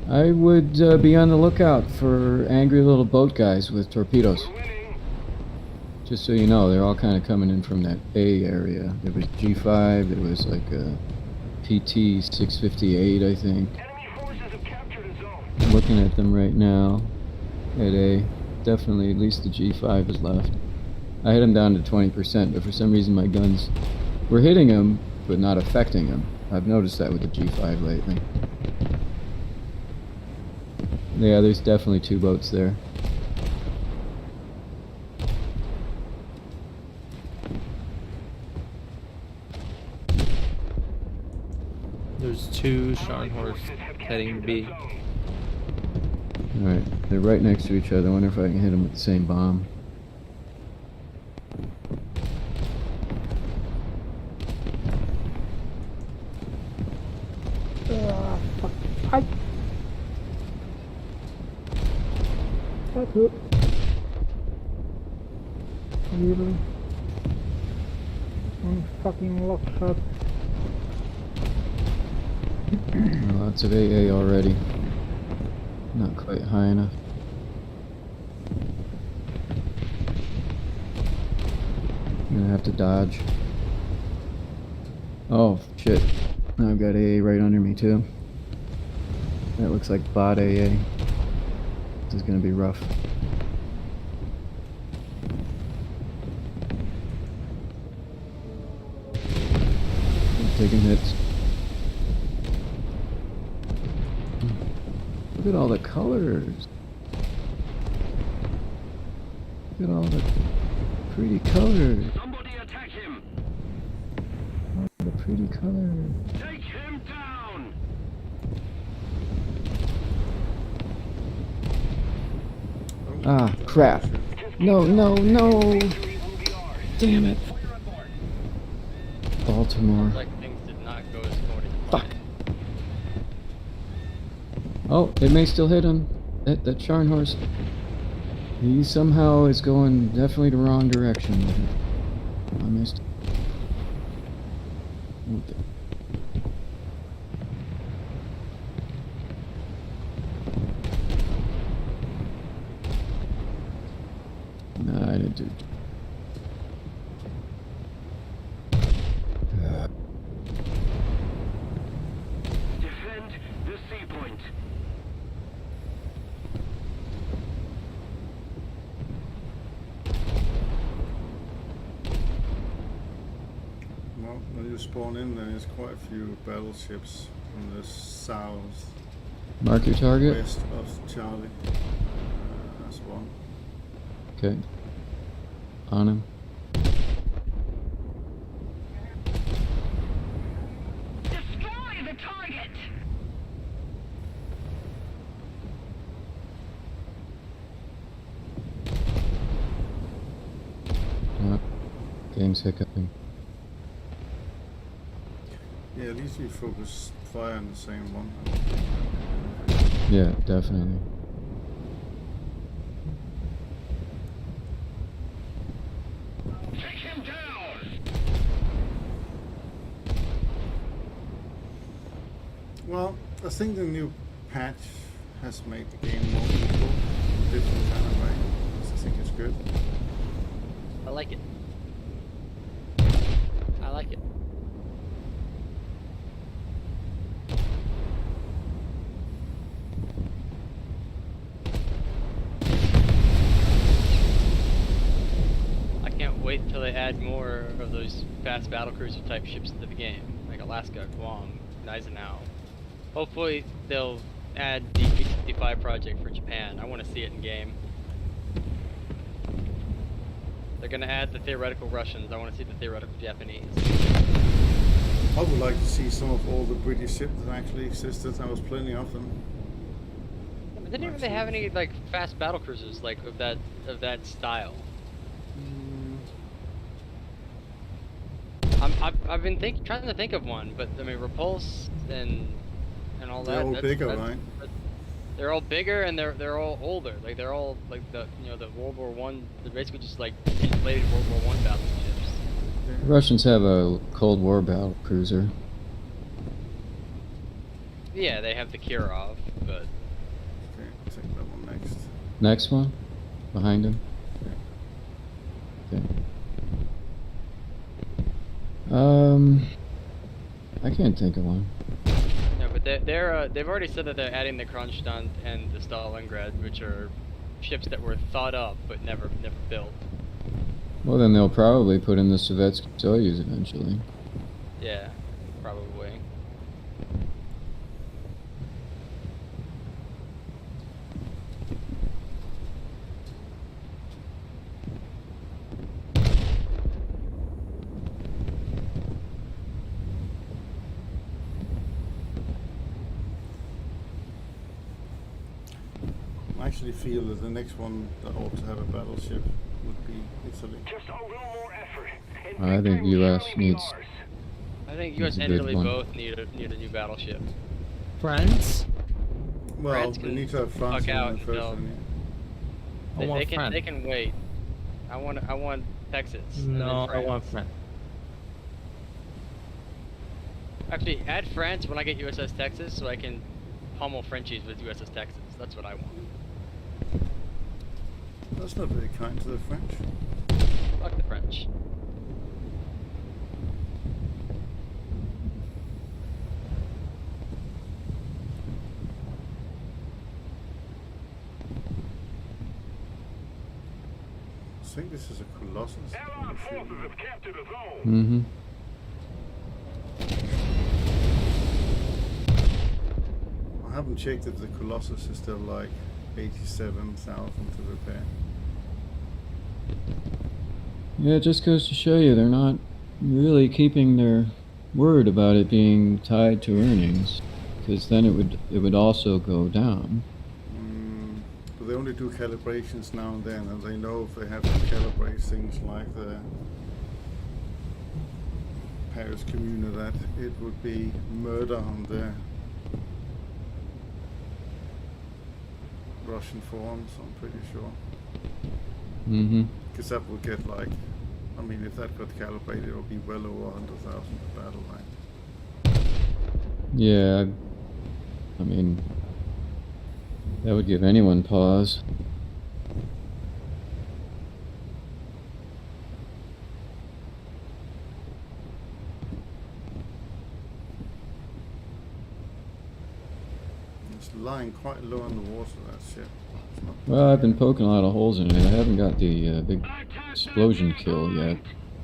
I would be on the lookout for angry little boat guys with torpedoes. Just so you know, they're all kind of coming in from that A area. There was G5, there was like a PT 658, I think. Enemy forces have captured a zone. I'm looking at them right now at A. Definitely at least the G5 is left. I hit him down to 20%, but for some reason my guns were hitting him, but not affecting him. I've noticed that with the G5 lately. Yeah, there's definitely 2 boats there. There's 2 Scharnhorst heading B. Alright, they're right next to each other. I wonder if I can hit them with the same bomb. Fuck. I. That's it. Really? One fucking lock shot. Lots of AA already. Not quite high enough. I'm gonna have to dodge. Oh, shit. Now I've got AA right under me, too. That looks like bot AA. This is gonna be rough. I'm taking hits. Look at all the colors. Look at all the pretty colors. Somebody attack him. All the pretty colors. Take him down. Ah, crap. No, no, no. Damn it. Baltimore. Like things did not go as according to Fuck. plan. Oh, it may still hit him. That Scharnhorst. He somehow is going definitely the wrong direction with it. I missed. Okay. Nah, I didn't do it. Defend the sea point. Well, when you spawn in, there's quite a few battleships on the south Mark your target. west of Charlie. That's one. Okay. On him. Destroy the target. Game's hiccuping. Yeah, at least we focus fire on the same one. Yeah, definitely. Take him down. Well, I think the new patch has made the game more equal, different kind of way. I think it's good. I like it. I like it. I can't wait until they add more of those fast battlecruiser type ships to the game, like Alaska, Guam, Gneisenau. Hopefully they'll add the B-55 project for Japan. I want to see it in game. They're gonna add the theoretical Russians. I want to see the theoretical Japanese. I would like to see some of all the British ships that actually existed. There was plenty of them. But they didn't really have any like fast battlecruisers like of that style. I've been trying to think of one, but I mean Repulse and all that. They're all bigger, right? They're all bigger and they're all older. Like they're all like the World War One. They're basically just like inflated World War One battleships. The Russians have a Cold War battle cruiser. Yeah, they have the Kirov, but Okay, I'll take that one next. Next one, behind him. Okay. I can't think of one. no, but they've already said that they're adding the Kronstadt and the Stalingrad, which are ships that were thought up but never built. Well, then they'll probably put in the Sovietsky Soyuz eventually. Yeah, probably. actually feel that the next one that ought to have a battleship would be Italy. Just a little more effort. and I think victory will U.S. surely be needs. ours. I think That's US a and good Italy one. both need a new battleship. France? Well, France we can need to have France fuck in out, the first no. one. I want They can France. they can wait. I want Texas. and then No, I France. want France. Actually, add France when I get USS Texas, so I can pummel Frenchies with USS Texas. That's what I want. That's not very kind to the French. Fuck the French. I think this is a Colossus. Allied forces have captured a zone. Mm-hmm. I haven't checked if the Colossus is still like 87,000 to repair. Yeah, it just goes to show you they're not really keeping their word about it being tied to earnings, because then it would also go down. But they only do calibrations now and then, and they know if they have to calibrate things like the Paris Commune, that it would be murder on the Russian forums, I'm pretty sure. Mm-hmm. Because that would get like, I mean, if that got calibrated, it would be well over 100,000 per battle line. Yeah, I mean, that would give anyone pause. It's lying quite low in the water, that ship. It's not Well, I've been poking a lot of holes in it. I haven't got the big explosion kill yet.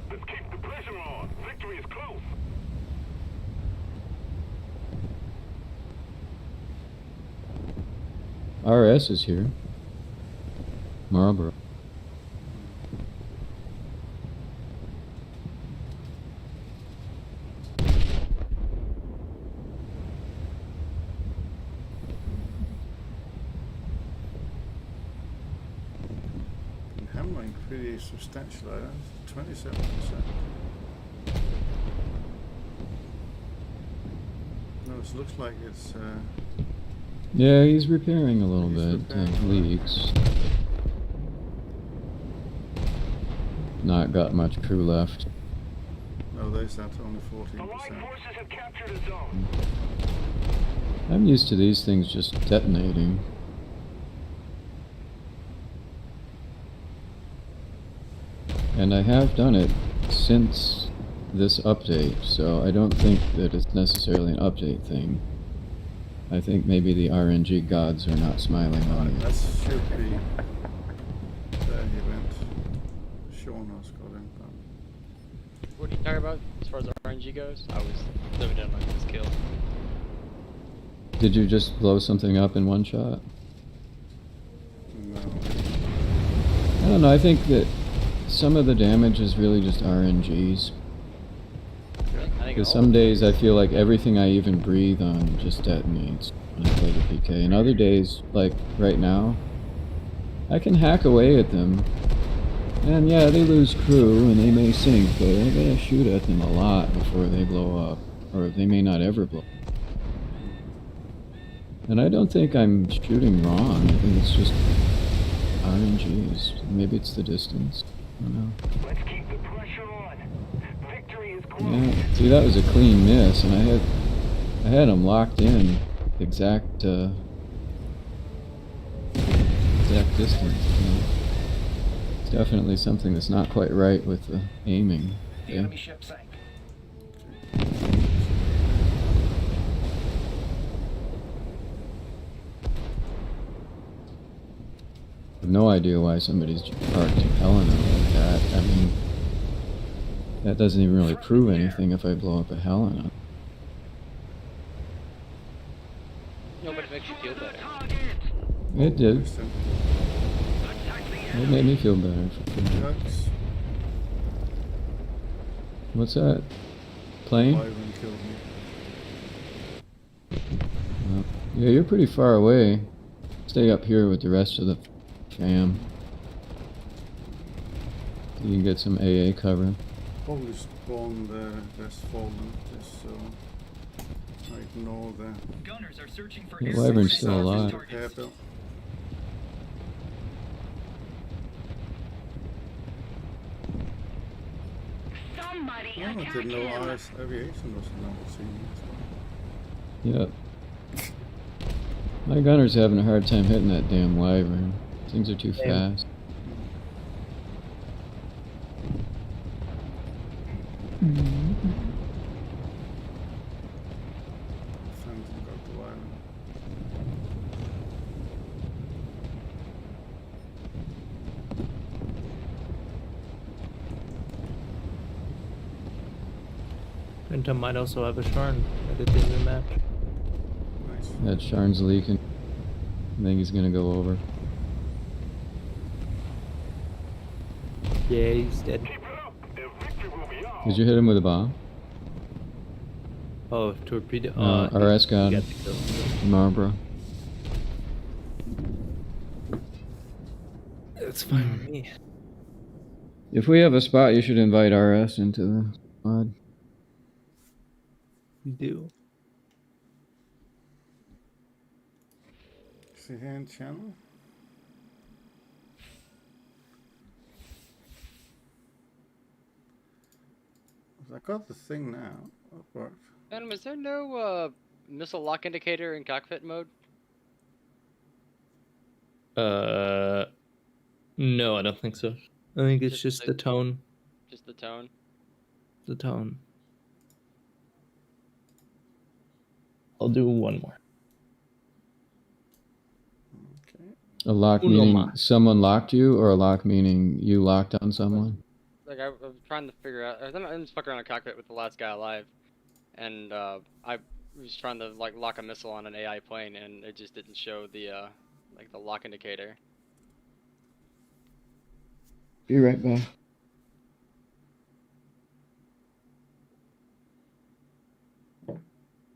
Let's keep the pressure on. Victory is close. RS is here. Marlboro. been hammering pretty substantial items, 27%. No, it looks like it's Yeah, he's repairing a little He's bit. repairing. Leaks. Not got much crew left. no, there's that only The 14%. Allied forces have captured a zone. I'm used to these things just detonating. And I have done it since this update, so I don't think that it's necessarily an update thing. I think maybe the RNG gods are not smiling on That it. should be the event. Sean has got him done. What are you talking about as far as RNG goes? I was limited on this kill. Did you just blow something up in one shot? No. I don't know, I think that some of the damage is really just RNGs. I think Because all some of it days I is. feel like everything I even breathe on just detonates when I play the PK. And other days, like right now, I can hack away at them. And yeah, they lose crew and they may sink, but I gotta shoot at them a lot before they blow up. Or they may not ever blow up. And I don't think I'm shooting wrong. I think it's just RNGs. Maybe it's the distance. I don't know. Let's keep the pressure on. Victory is close. Yeah, see, that was a clean miss, and I had them locked in exact distance. You know. It's definitely something that's not quite right with the aiming. The Okay? enemy ship sank. I have no idea why somebody's parked Helena like that. I mean, that doesn't even really prove anything if I blow up a Helena. No, but it makes you feel better. It did. Listen, It made me feel better. Ducks, What's that? Plane? Byron killed me. Yeah, you're pretty far away. Stay up here with the rest of the fam. You can get some AA cover. Probably spawn the less fallen just so I ignore the Gunners are searching for The airborne wyvern's and still surface alive. targets. repair bill. Somebody Oh, I attack didn't know him. RS Aviation was another team as well. Yep. My gunner's having a hard time hitting that damn wyvern. Things are too fast. Phantom got the wyvern. Phantom might also have a Sharn at the end of the match. Nice. That Sharn's leaking. I think he's gonna go over. Yeah, he's dead. Keep it up. The victory will be ours. Did you hit him with a bomb? Oh, torpedo. RS got he him. got the kill. Marlboro. That's fine with me. If we have a spot, you should invite RS into the squad. You do. See here in channel. I got the thing now. It worked. Phantom, is there no missile lock indicator in cockpit mode? No, I don't think so. I think it's Just just the tone. Just the tone. The tone. I'll do one more. Okay. A lock Uno meaning mas. someone locked you, or a lock meaning you locked on someone? Like I was trying to figure out. I'm just fucking around a cockpit with the last guy alive, and I was trying to like lock a missile on an AI plane, and it just didn't show the like the lock indicator. Be right back.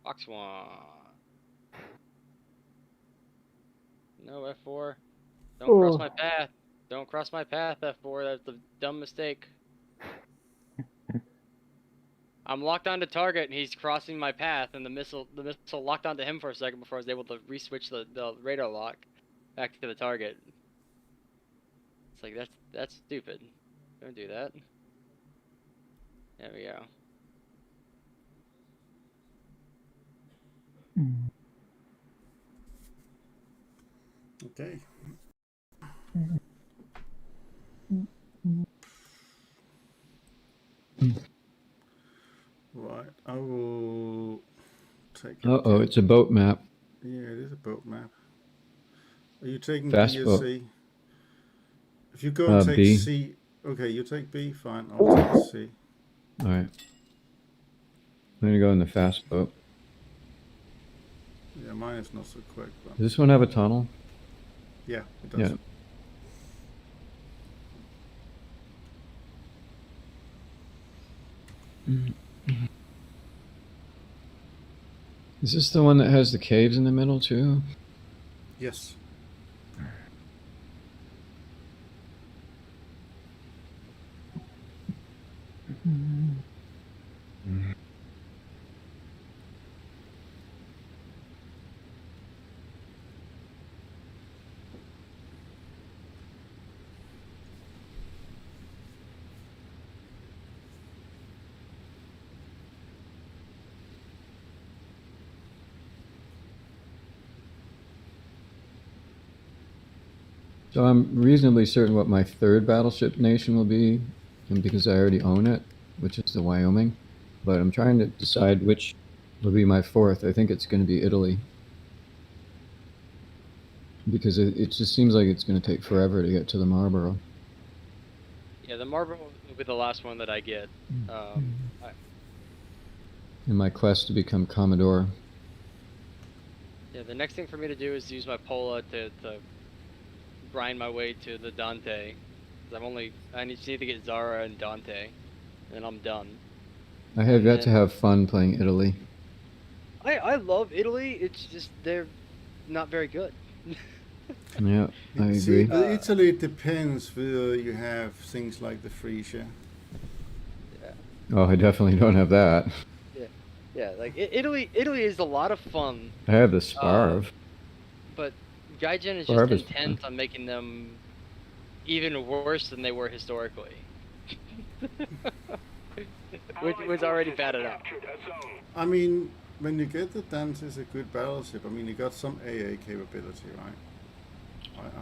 Box one. No F4. Don't cross my path. Don't cross my path, F4. That's a dumb mistake. I'm locked onto target, and he's crossing my path, and the missile locked onto him for a second before I was able to re-switch the radar lock back to the target. It's like that's stupid. Don't do that. There we go. Okay. Right, I will take it. Uh-oh, it's a boat map. Yeah, it is a boat map. Are you taking Fast B or boat. C? If you go and take B. C, okay, you take B, fine, I'll take C. Alright. I'm gonna go in the fast boat. Yeah, mine is not so quick, but Does this one have a tunnel? yeah, it does. Yeah. Is this the one that has the caves in the middle too? Yes. So I'm reasonably certain what my third battleship nation will be, and because I already own it, which is the Wyoming. But I'm trying to decide which will be my fourth. I think it's going to be Italy. Because it just seems like it's going to take forever to get to the Marlboro. Yeah, the Marlboro will be the last one that I get. In my quest to become Commodore. Yeah, the next thing for me to do is use my Pola to grind my way to the Dante. 'Cause I need to get Zara and Dante, and then I'm done. I have yet to have fun playing Italy. I love Italy. It's just they're not very good. Yeah, I See, agree. with Italy, it depends whether you have things like the freezer. Oh, I definitely don't have that. Yeah, like Italy is a lot of fun, I have the Sparv. but Gaijin is Sparv just is fun. intent on making them even worse than they were historically. Which was already bad enough. I mean, when you get the Dancer as a good battleship, I mean, you got some AA capability, right?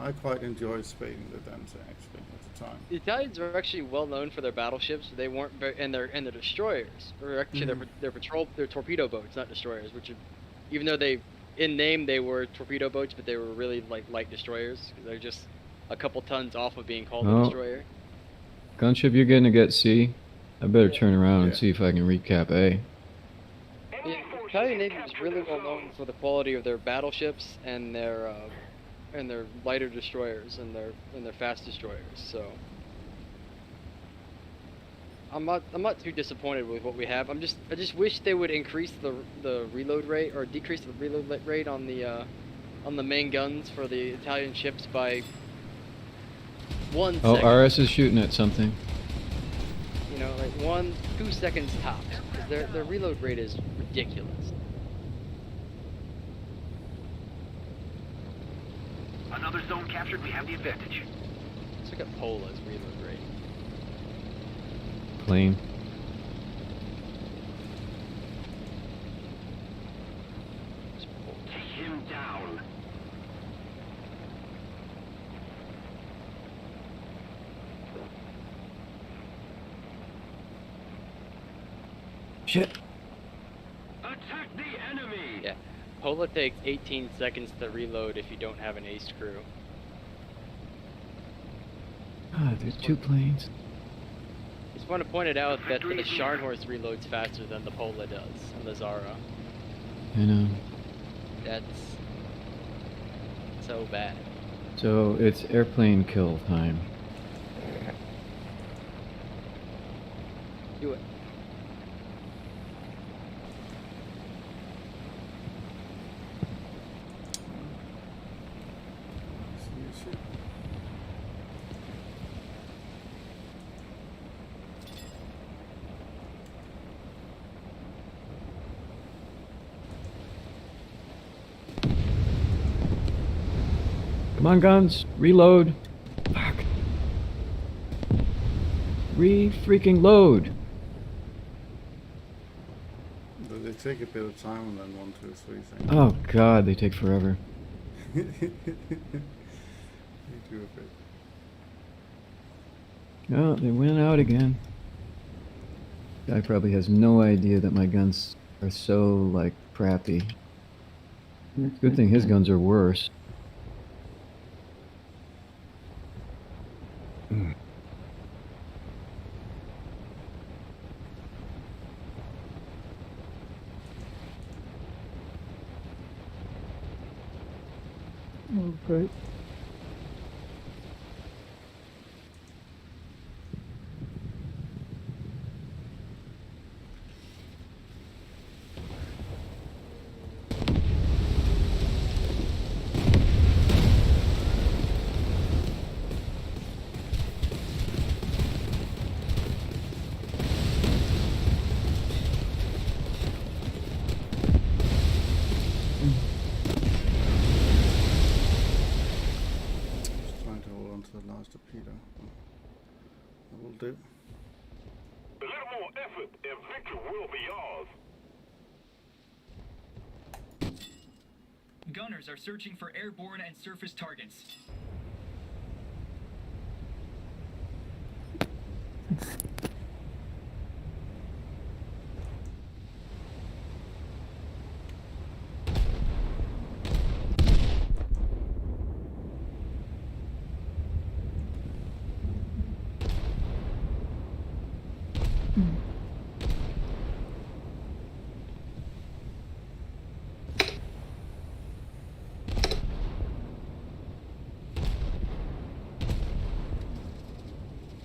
I quite enjoyed spading the Dancer actually at the time. The Italians are actually well known for their battleships. They weren't very, and their destroyers, or actually their torpedo boats, not destroyers. Which, even though they in name they were torpedo boats, but they were really like light destroyers. 'Cause they're just a couple tons off of being called a destroyer. Gunship, you're getting to get C. I better turn around and see if I can recap A. The Italian Navy was really well known for the quality of their battleships and their lighter destroyers and their fast destroyers. So I'm not too disappointed with what we have. I just wish they would increase the reload rate or decrease the reload rate on the main guns for the Italian ships by 1 second. Oh, RS is shooting at something. You know, like 1-2 seconds tops, because their reload rate is ridiculous. Another zone captured. We have the advantage. Let's look at Pola's reload rate. Plane. Take him down. Shit. Attack the enemy. Yeah, Pola takes 18 seconds to reload if you don't have an ace crew. Ah, there's 2 planes. Just want to point it out that the Scharnhorst reloads faster than the Pola does, and the Zara. I know. That's so bad. So it's airplane kill time. Do it. Come on, guns. Reload. Fuck. Re-freaking load. They take a bit of time and then 1, 2, 3 things. Oh god, they take forever. They do a bit. Oh, they went out again. Guy probably has no idea that my guns are so, like, crappy. Good thing his guns are worse. Okay. Just trying to hold on to the last torpedo. That will do. A little more effort and victory will be ours. Gunners are searching for airborne and surface targets.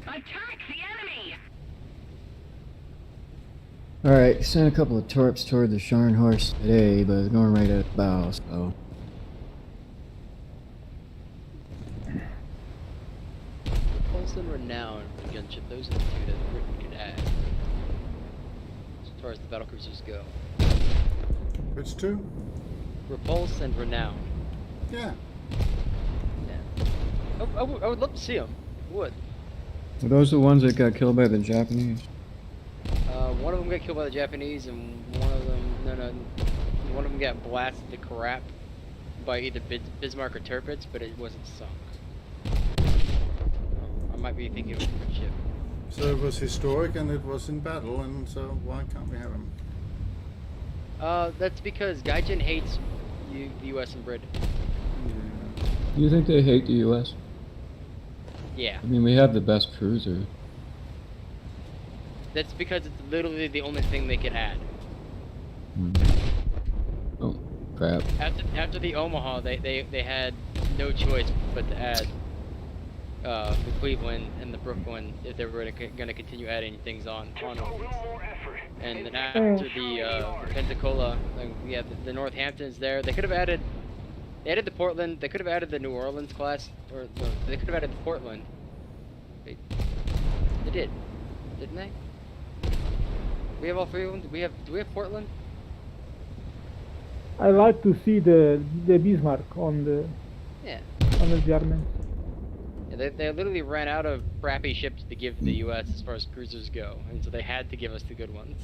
Attack the enemy! Alright, sent a couple of torps toward the Scharnhorst today, but it's going right at the bow, so... Repulse and Renown for the gunship. Those are the two that Britain could add. As far as the battlecruisers go. Which two? Repulse and Renown. Yeah. Yeah. I would love to see them. Would. Are those the ones that got killed by the Japanese? One of them got killed by the Japanese, and one of them, one of them got blasted to crap by either Bismarck or Tirpitz, but it wasn't sunk. I might be thinking of a different ship. So it was historic and it was in battle, and so why can't we have him? That's because Gaijin hates the U.S. and Britain. Do you think they hate the U.S.? Yeah. I mean, we have the best cruiser. That's because it's literally the only thing they could add. Oh, crap. After the Omaha, they had no choice but to add the Cleveland and the Brooklyn if they were going to continue adding things on it. And then after the Pensacola, yeah, the Northampton's there. They could have added. They added the Portland. They could have added the New Orleans class, or no, they could have added the Portland. They did, didn't they? We have all three of them. Do we have Portland? I like to see the Bismarck on the Germans. Yeah, they literally ran out of crappy ships to give to the U.S. as far as cruisers go, and so they had to give us the good ones.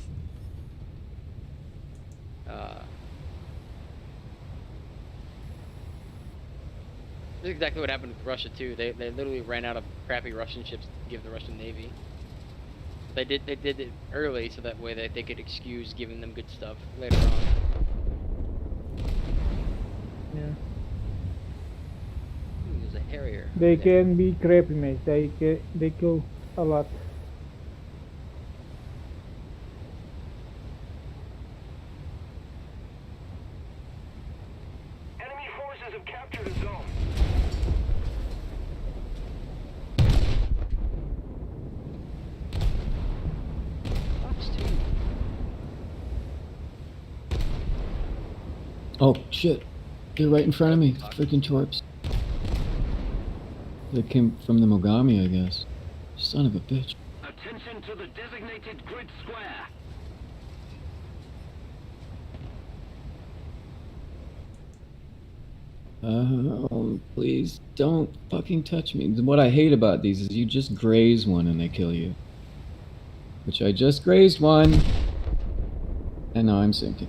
This is exactly what happened with Russia too. They literally ran out of crappy Russian ships to give the Russian Navy. They did it early so that way they could excuse giving them good stuff later on. Yeah. There's a Harrier. They can be crappy, mate. They kill a lot. Enemy forces have captured a zone. Oh, shit. They're right in front of me. Freaking torps. They came from the Mogami, I guess. Son of a bitch. Attention to the designated grid square. Please don't fucking touch me. What I hate about these is you just graze one and they kill you. Which I just grazed one. And now I'm sinking.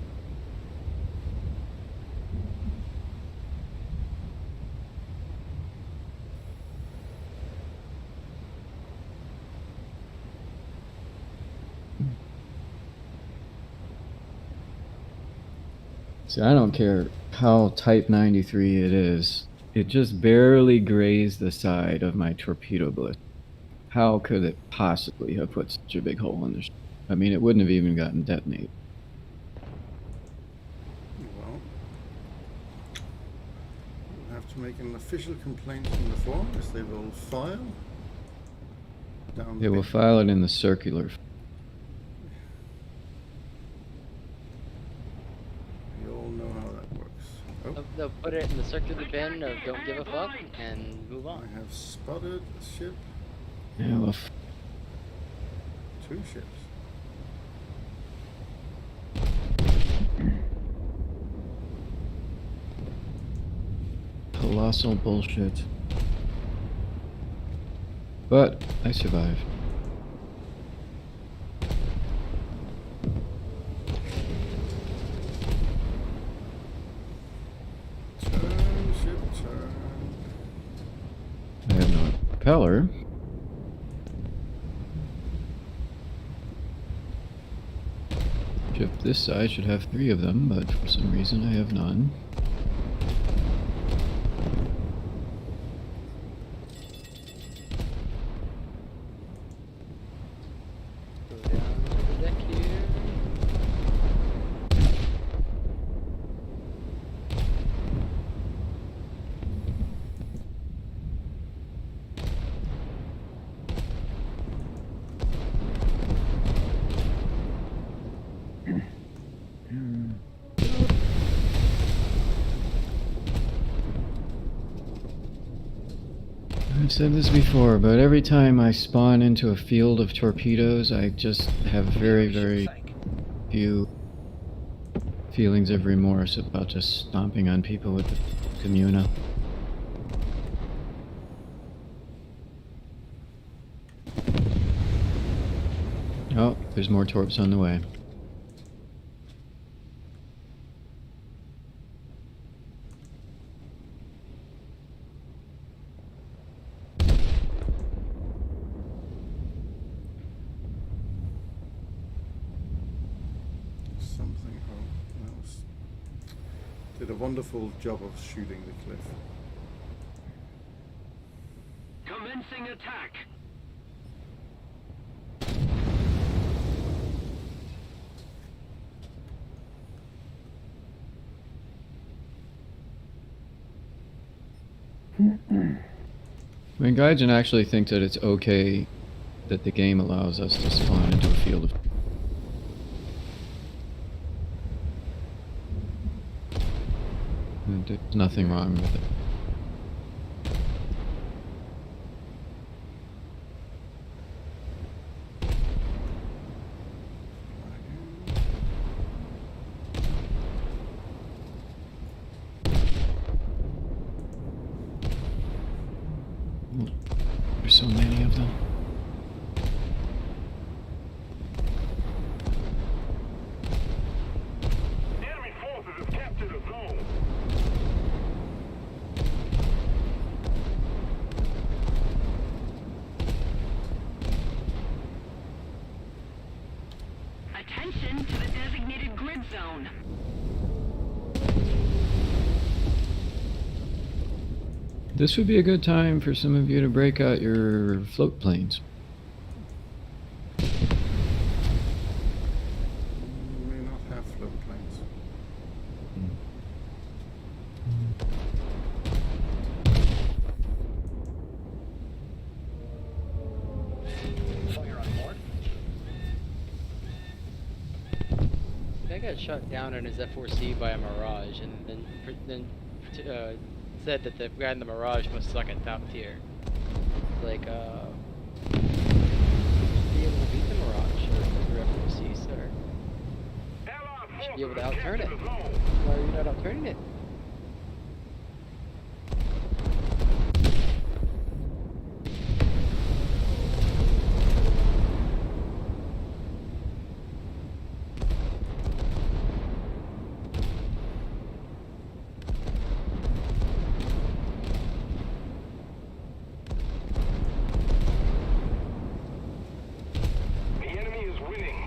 See, I don't care how Type 93 it is. It just barely grazed the side of my torpedo blitz. How could it possibly have put such a big hole in the ship? I mean, it wouldn't have even gotten detonated. Well, we'll have to make an official complaint from the forums. They will file down. They will file it in the circular. We all know how that works. Oh, They'll put it in the circular bin of don't give a fuck and move on. I have spotted a ship. Yeah, well, 2 ships. colossal bullshit. But I survived. Turn, ship, turn. I have no propeller. Ship this side should have 3 of them, but for some reason I have none. Go down to the deck here. I've said this before, but every time I spawn into a field of torpedoes, I just have very, very few feelings of remorse about just stomping on people with the Communa. Oh, there's more torps on the way. Something. Oh, that was. Did a wonderful job of shooting the cliff. Commencing attack. I mean, Gaijin actually thinks that it's okay that the game allows us to spawn into a field of... And there's nothing wrong with it. There's so many of them. Enemy forces have captured a zone. Attention to the designated grid zone. This would be a good time for some of you to break out your float planes. We may not have float planes. Fire on board. Guy got shot down in his F4C by a Mirage, and then said that the guy in the Mirage must suck at top tier. Like, be able to beat the Mirage or your F4C, sir. You should be able to outturn it. Why are you not outturning it? The enemy is winning.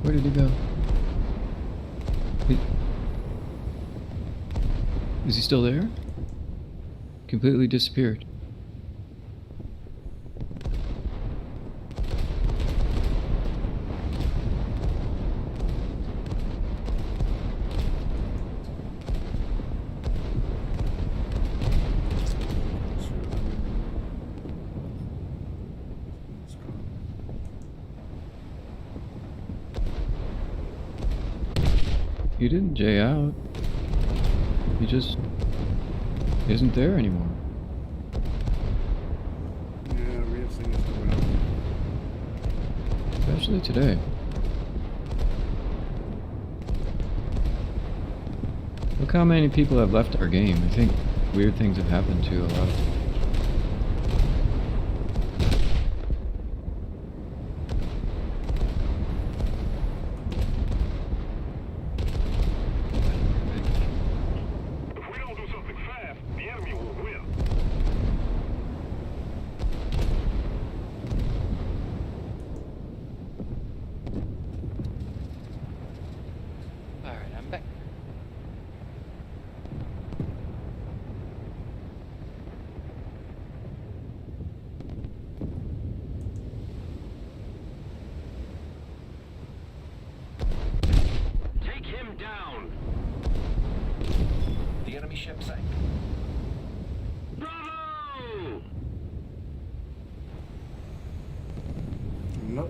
Where did he go? Is he still there? Completely disappeared. He didn't J out. He just isn't there anymore. Yeah, we have things to happen. Especially today. Look how many people have left our game. I think weird things have happened to a lot of people.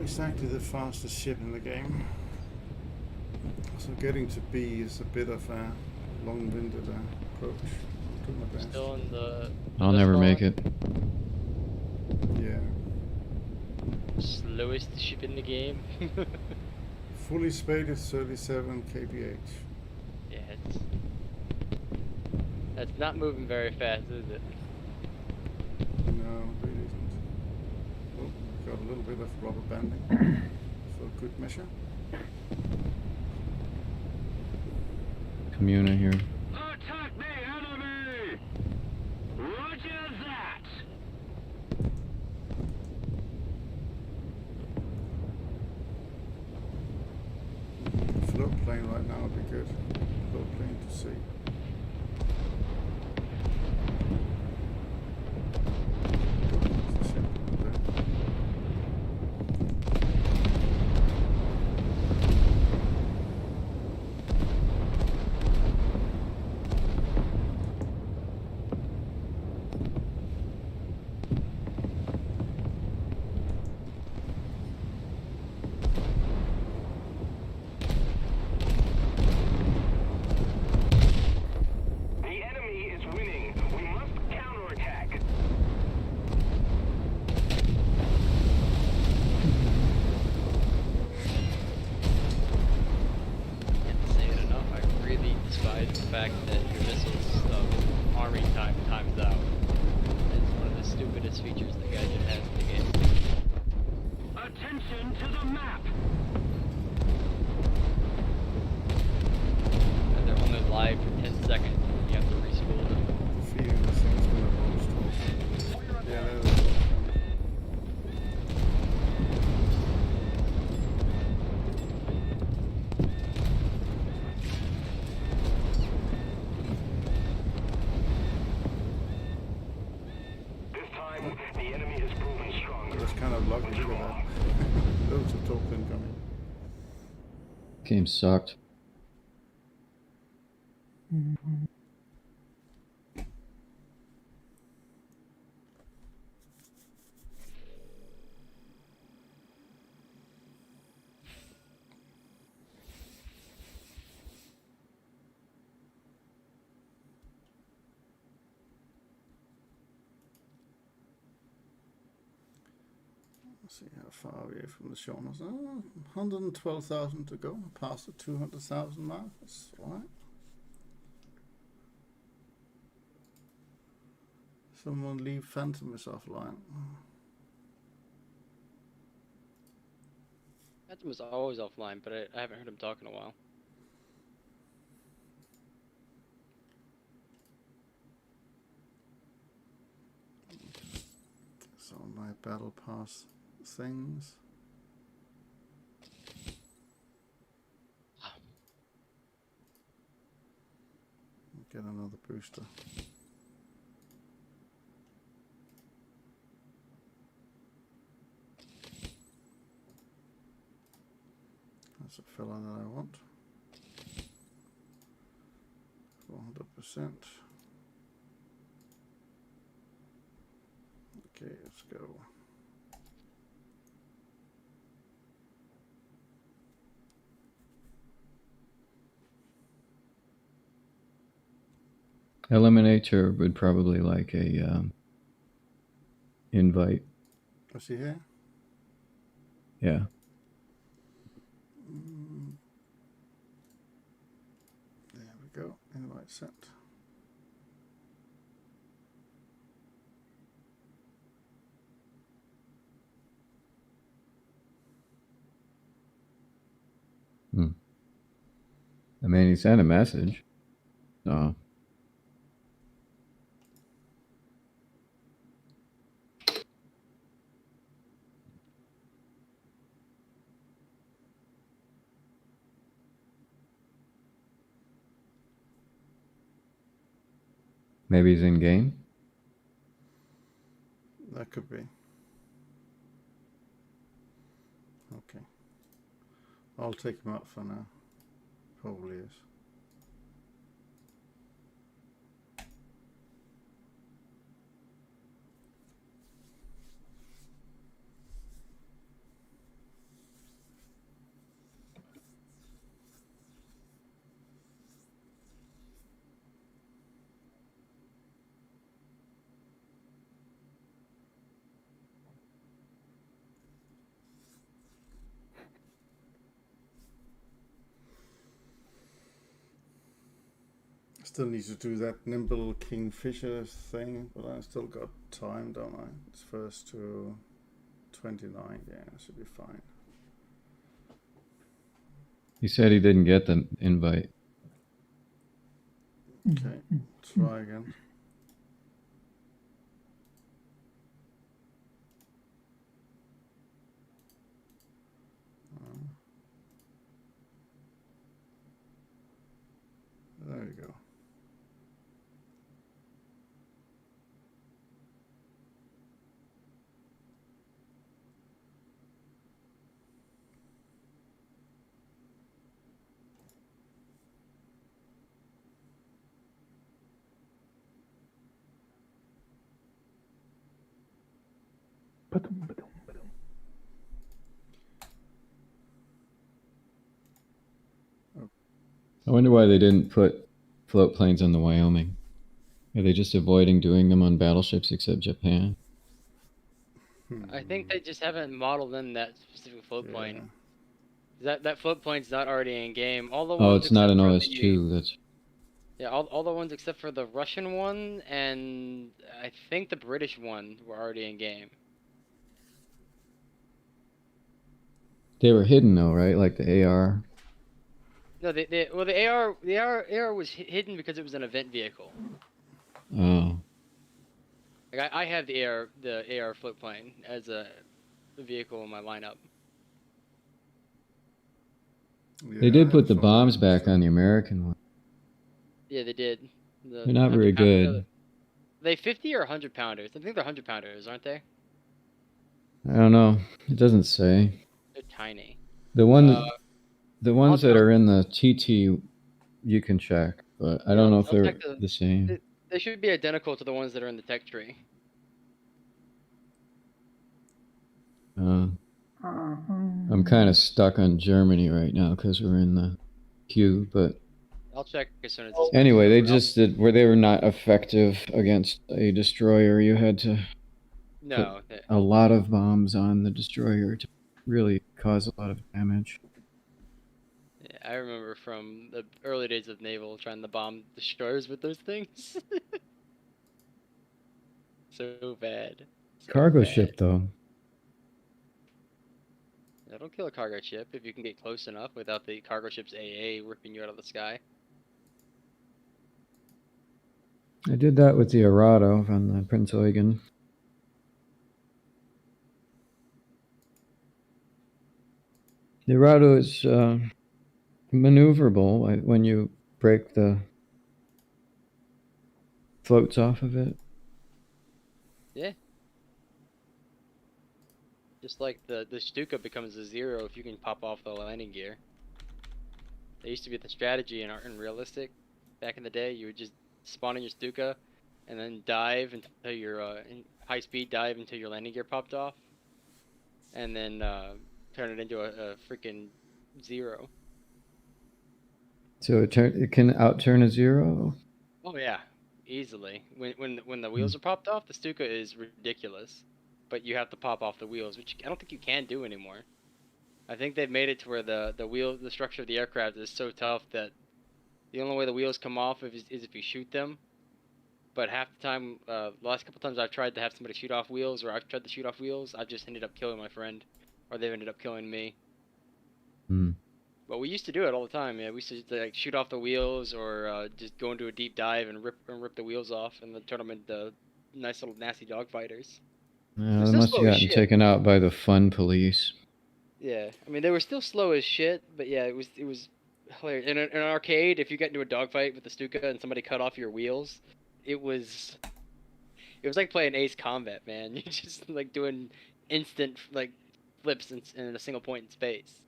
exactly the fastest ship in the game. So getting to B is a bit of a long-winded approach. I'll do my best. Still in the. I'll never make it. Yeah. Slowest ship in the game. Fully spaced is 37 kph. Yeah, that's not moving very fast, is it? No, it really isn't. Oh, we've got a little bit of rubber banding for good measure. Communa here. Attack the enemy! Roger that! Float plane right now would be good. Float plane to sea. There's a ship over there. The enemy is winning. We must counterattack. Can't say it enough. I really despise the fact that your missiles arming time times out. It's one of the stupidest features the gadget has in the game. Attention to the map! And they're only live for 10 seconds. You have to respool them. Feeding the thing's gonna roast. Yeah, there's a This time, the enemy has proven stronger. That's kind of lucky, look at that. Loads of torque incoming. Game sucked. Let's see how far we are from the Shaunas. 112,000 to go, past the 200,000 mark. That's alright. Someone leave Phantom is offline. Phantom was always offline, but I haven't heard him talk in a while. So my battle pass things. Get another booster. That's a fella that I want. 400%. Okay, let's go. Eliminator would probably like a invite. Was he here? Yeah. There we go. Invite sent. I mean, he sent a message. So. Maybe he's in game? That could be. Okay. I'll take him out for now. Probably is. Still need to do that nimble kingfisher thing, but I still got time, don't I? It's first to 29. Yeah, should be fine. He said he didn't get the invite. Okay, try again. There you go. I wonder why they didn't put float planes on the Wyoming. Are they just avoiding doing them on battleships except Japan? I think they just haven't modeled in that specific float plane. That float plane's not already in game. All the ones Oh, it's not an except for OS2. That's yeah, all the ones except for the Russian one and I think the British one were already in game. they were hidden though, right? Like the AR. No, the AR was hidden because it was an event vehicle. Oh, Like I have the AR float plane as a vehicle in my lineup. they did put the bombs back on the American one. Yeah, they did. They're not very 100 pounder- good. Are they 50 or 100 pounders? I think they're 100 pounders, aren't they? I don't know. It doesn't say. They're tiny. The ones that are in the TT, you can check, but I don't know if I'll they're check the same. They should be identical to the ones that are in the tech tree. I'm kind of stuck on Germany right now because we're in the queue, but I'll check as soon as. anyway, they just did where they were not effective against a destroyer. You had to put a lot of bombs on the destroyer to really cause a lot of damage. Yeah, I remember from the early days of naval trying to bomb destroyers with those things. So bad. Cargo ship though. Yeah, don't kill a cargo ship if you can get close enough without the cargo ship's AA ripping you out of the sky. I did that with the Arado on the Prince Eugen. The Arado is maneuverable when you break the floats off of it. Yeah. Just like the Stuka becomes a 0 if you can pop off the landing gear. That used to be the strategy in realistic. Back in the day, you would just spawn in your Stuka and then dive until your high speed dive until your landing gear popped off, and then turn it into a freaking 0. So it can outturn a 0? Oh yeah, easily. When the wheels are popped off, the Stuka is ridiculous. But you have to pop off the wheels, which I don't think you can do anymore. I think they've made it to where the structure of the aircraft is so tough that the only way the wheels come off is if you shoot them. But half the time, the last couple times I've tried to have somebody shoot off wheels, or I've tried to shoot off wheels, I've just ended up killing my friend, or they've ended up killing me. But we used to do it all the time. Yeah, we used to like shoot off the wheels, or just go into a deep dive and rip the wheels off, and then turn them into nice little nasty dogfighters. Yeah, they must have gotten taken out by the fun police. Yeah, I mean they were still slow as shit, but yeah, it was hilarious. In an arcade, if you get into a dogfight with the Stuka and somebody cut off your wheels, it was like playing Ace Combat, man. You're just like doing instant like flips in a single point in space.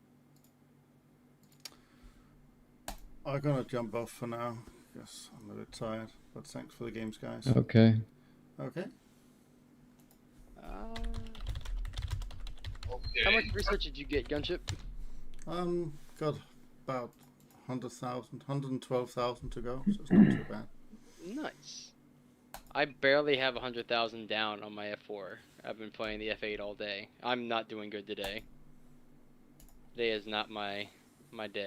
I'm gonna jump off for now. Yes, I'm a bit tired, but thanks for the games, guys. Okay. Okay. How much research did you get, Gunship? Got about 100,000, 112,000 to go, so it's not too bad. Nice. I barely have 100,000 down on my F4. I've been playing the F8 all day. I'm not doing good today. Today is not my day.